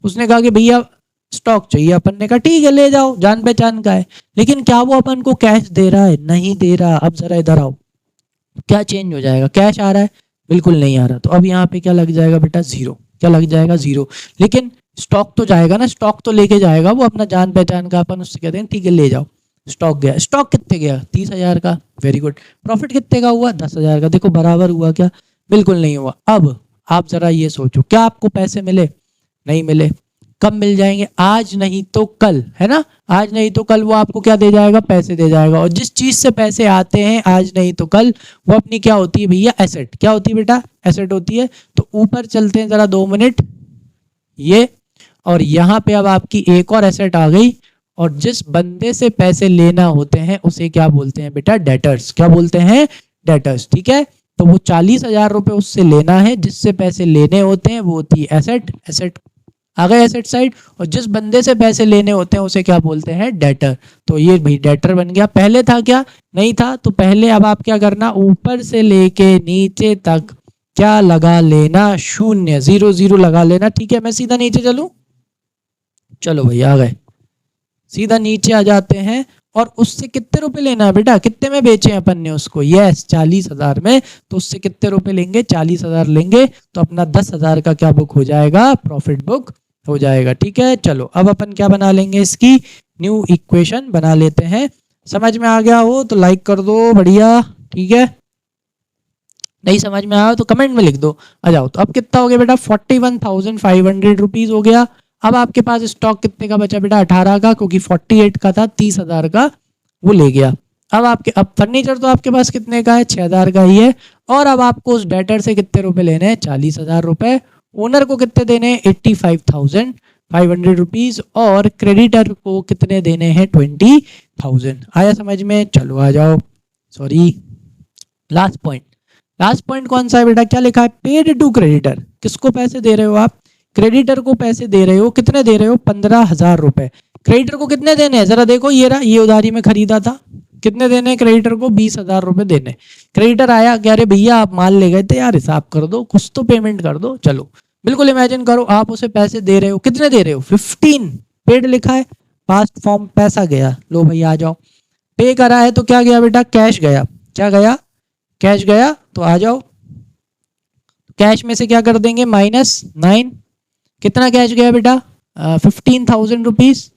उसने कहा कि भैया स्टॉक चाहिए, अपन ने कहा ठीक है ले जाओ, जान पहचान का है। लेकिन क्या वो अपन को कैश दे रहा है, नहीं दे रहा। अब जरा इधर आओ, क्या चेंज हो जाएगा, कैश आ रहा है, बिल्कुल नहीं आ रहा। तो अब यहाँ पे क्या लग जाएगा बेटा, जीरो, क्या लग जाएगा, जीरो। लेकिन स्टॉक तो जाएगा ना, स्टॉक तो लेके जाएगा वो, अपना जान पहचान का। अपन उससे कहते हैं ठीक है ले जाओ, स्टॉक गया। स्टॉक कितने गया, 30,000 का, वेरी गुड। प्रॉफिट कितने का हुआ, 10,000 का। देखो बराबर हुआ क्या, बिल्कुल नहीं हुआ। अब आप जरा ये सोचो, क्या आपको पैसे मिले, नहीं मिले। कब मिल जाएंगे, आज नहीं तो कल, है ना। आज नहीं तो कल वो आपको क्या दे जाएगा, पैसे दे जाएगा। और जिस चीज से पैसे आते हैं आज नहीं तो कल, वो अपनी क्या होती है भैया, एसेट। क्या होती है बेटा, एसेट होती है। तो ऊपर चलते हैं जरा 2 मिनट, ये और यहाँ पे अब आपकी एक और एसेट आ गई। और जिस बंदे से पैसे लेना होते हैं उसे क्या बोलते हैं बेटा, डेटर्स। क्या बोलते हैं, डेटर्स, ठीक है। तो वो 40,000 रुपए उससे लेना है, जिससे पैसे लेने होते हैं वो होती है एसेट। एसेट आ गए एसेट साइड। और जिस बंदे से पैसे लेने होते हैं उसे क्या बोलते हैं, डेटर। तो ये भाई डेटर बन गया। पहले था क्या, नहीं था। तो पहले अब आप क्या करना, ऊपर से लेके नीचे तक क्या लगा लेना, शून्य, 0 0 लगा लेना, ठीक है। मैं सीधा नीचे चलूं, चलो भाई आ गए, सीधा नीचे आ जाते हैं। और उससे कितने रुपए लेना है बेटा, कितने में बेचे हैं अपन ने उसको, यस 40,000 में। तो उससे कितने रुपए लेंगे, 40,000 लेंगे। तो अपना 10,000 का क्या बुक हो जाएगा, प्रॉफिट बुक हो जाएगा, ठीक है। चलो अब अपन क्या बना लेंगे, इसकी न्यू इक्वेशन बना लेते हैं। समझ में आ गया हो तो लाइक कर दो, बढ़िया, ठीक है। नहीं समझ में आया तो कमेंट में लिख दो। आ जाओ, तो अब कितना हो गया बेटा, 41,500 रुपीज हो गया। अब आपके पास स्टॉक कितने का बचा बेटा, 18 का, क्योंकि 48 का था, 30,000 का वो ले गया। अब फर्नीचर तो आपके पास कितने का है, 6,000 का ही है। और अब आपको उस डेटर से कितने रुपए लेने हैं, 40,000 रुपए। ओनर को कितने देने हैं, 85,500 रुपीज। और क्रेडिटर को कितने देने हैं, 20,000। आया समझ में, चलो आ जाओ। Sorry, last point. Last point कौन सा है बेटा, क्या लिखा है, पेड टू क्रेडिटर। किसको पैसे दे रहे हो आप, क्रेडिटर को पैसे दे रहे हो। कितने दे रहे हो, 15,000 रुपए। क्रेडिटर को कितने देने हैं, जरा देखो, ये रहा, ये उधारी में खरीदा था। कितने देने हैं क्रेडिटर को, 20,000 रुपए देने। क्रेडिटर आया, कह रहे भैया आप माल ले गए थे यार, हिसाब कर दो, कुछ तो पेमेंट कर दो। चलो बिल्कुल इमेजिन करो, आप उसे पैसे दे रहे हो। कितने दे रहे हो, 15। पेड लिखा है, पास्ट फॉर्म, पैसा गया, लो भाई आ जाओ। पे करा है तो क्या गया बेटा, कैश गया। क्या गया, कैश गया। तो आ जाओ, कैश में से क्या कर देंगे, -9। कितना कैश गया बेटा, 15,000 रुपीज।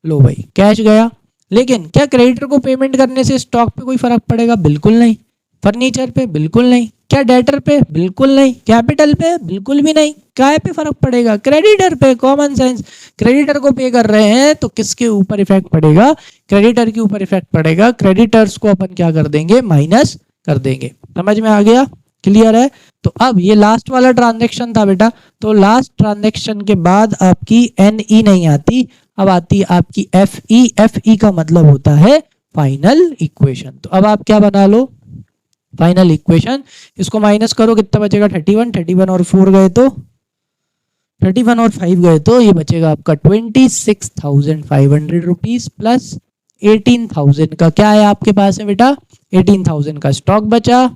लो भाई कैश गया। लेकिन क्या क्रेडिटर को पेमेंट करने से स्टॉक पे कोई फर्क पड़ेगा? बिल्कुल नहीं। फर्नीचर पे? बिल्कुल नहीं। क्या डेटर पे? बिल्कुल नहीं। कैपिटल पे? बिल्कुल भी नहीं। काय पे फर्क पड़ेगा? क्रेडिटर पे। Common sense. क्रेडिटर को पे कर रहे हैं तो किसके ऊपर इफेक्ट पड़ेगा? क्रेडिटर के ऊपर इफेक्ट पड़ेगा। क्रेडिटर्स को अपन क्या कर देंगे? माइनस कर देंगे। समझ में आ गया? क्लियर है? तो अब ये लास्ट वाला ट्रांजेक्शन था बेटा, तो लास्ट ट्रांजेक्शन के बाद आपकी एनई नहीं आती, अब आती है आपकी एफई। एफई का मतलब होता है फाइनल इक्वेशन। तो अब आप क्या बना लो? Final equation. इसको माइनस करो, कितना बचेगा? 31। 31 और 4 गए तो 31 और 5 गए तो ये बचेगा आपका 26,500 रुपीज प्लस 18,000 का क्या है आपके पास है बेटा? 18,000 का स्टॉक बचा।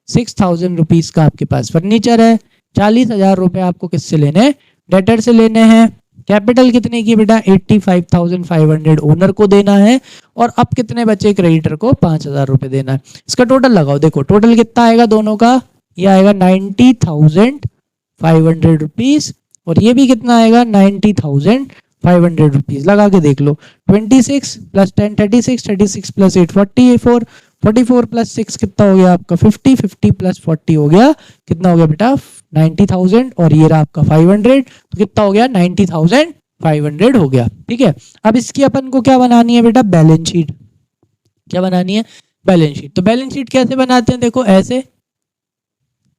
6,000 रुपीज का आपके पास फर्नीचर है। 40,000 रुपए आपको किससे लेने हैं? डेटर से लेने हैं। कैपिटल कितने की बेटा? 85,500 ओनर को देना है। और अब कितने बचे? क्रेडिटर को 5,000 रुपए देना है। इसका टोटल लगाओ, देखो टोटल कितना आएगा दोनों का? ये आएगा 90,500 रुपीज और ये भी कितना आएगा? 90,500 रुपीज। लगा के देख लो। 26 प्लस 10 36, 36 प्लस 8 44, 44 प्लस 6 कितना हो गया आपका? 50, 50 प्लस 40 हो गया कितना हो गया बेटा? 90,000 और ये रहा आपका 500, तो कितना हो गया? 90,500 हो गया। ठीक है, अब इसकी अपन को क्या बनानी है बेटा? Balance sheet. क्या बनानी है? Balance sheet. तो बैलेंस शीट कैसे बनाते हैं? देखो ऐसे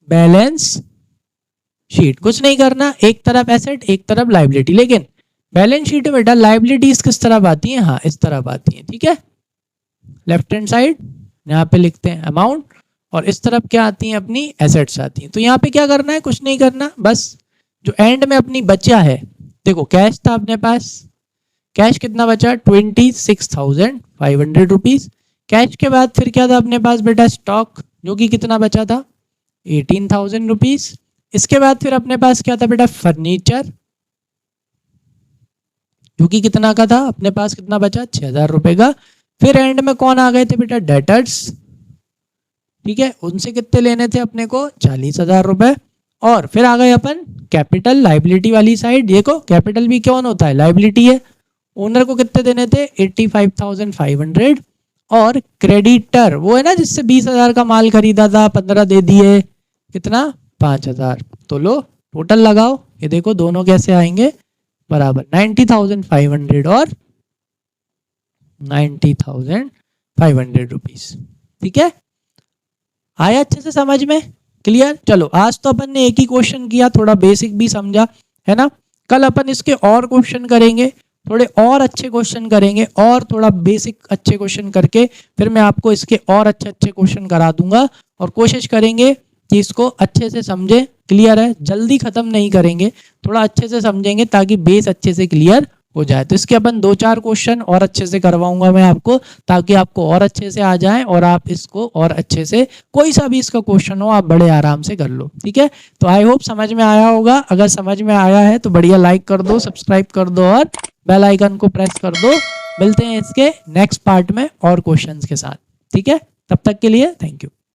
बैलेंस शीट, कुछ नहीं करना, एक तरफ एसेट एक तरफ लाइबिलिटी। लेकिन बैलेंस शीट में बेटा लाइबिलिटीज किस तरफ आती है? हाँ इस तरफ आती है। ठीक है, लेफ्ट हैंड साइड यहाँ पे लिखते हैं अमाउंट और इस तरफ क्या आती हैं? अपनी एसेट्स आती हैं। तो यहाँ पे क्या करना है? कुछ नहीं करना, बस जो एंड में अपनी बचा है, देखो कैश था अपने पास, कैश कितना बचा? 26,500 रुपीज। कैश के बाद फिर क्या था अपने पास बेटा? स्टॉक, जो कि कितना बचा था? 18,000 रुपीज। इसके बाद फिर अपने पास क्या था बेटा? फर्नीचर, जो कि कितना का था अपने पास? कितना बचा? 6,000 रुपए का। फिर एंड में कौन आ गए थे बेटा? डेटर्स। ठीक है, उनसे कितने लेने थे अपने को? 40,000 रुपए। और फिर आ गए अपन कैपिटल, लाइबिलिटी वाली साइड। देखो कैपिटल भी कौन होता है? लाइबिलिटी है। ओनर को कितने देने थे? 85,500। और क्रेडिटर वो है ना जिससे 20,000 का माल खरीदा था, 15 दे दिए, कितना? 5,000। तो लो टोटल लगाओ, ये देखो दोनों कैसे आएंगे? बराबर 90,500 और 90,500 रुपीज। ठीक है, आया अच्छे से समझ में? क्लियर? चलो आज तो अपन ने एक ही क्वेश्चन किया, थोड़ा बेसिक भी समझा है ना। कल अपन इसके और क्वेश्चन करेंगे, थोड़े और अच्छे क्वेश्चन करेंगे और थोड़ा बेसिक अच्छे क्वेश्चन करके फिर मैं आपको इसके और अच्छे अच्छे क्वेश्चन करा दूंगा। और कोशिश करेंगे कि इसको अच्छे से समझे। क्लियर है? जल्दी खत्म नहीं करेंगे, थोड़ा अच्छे से समझेंगे ताकि बेस अच्छे से क्लियर हो जाए। तो इसके अपन 2-4 क्वेश्चन और अच्छे से करवाऊंगा मैं आपको, ताकि आपको और अच्छे से आ जाए और आप इसको और अच्छे से, कोई सा भी इसका क्वेश्चन हो आप बड़े आराम से कर लो। ठीक है, तो आई होप समझ में आया होगा। अगर समझ में आया है तो बढ़िया लाइक कर दो, सब्सक्राइब कर दो और बेल आइकन को प्रेस कर दो। मिलते हैं इसके नेक्स्ट पार्ट में और क्वेश्चंस के साथ। ठीक है, तब तक के लिए थैंक यू।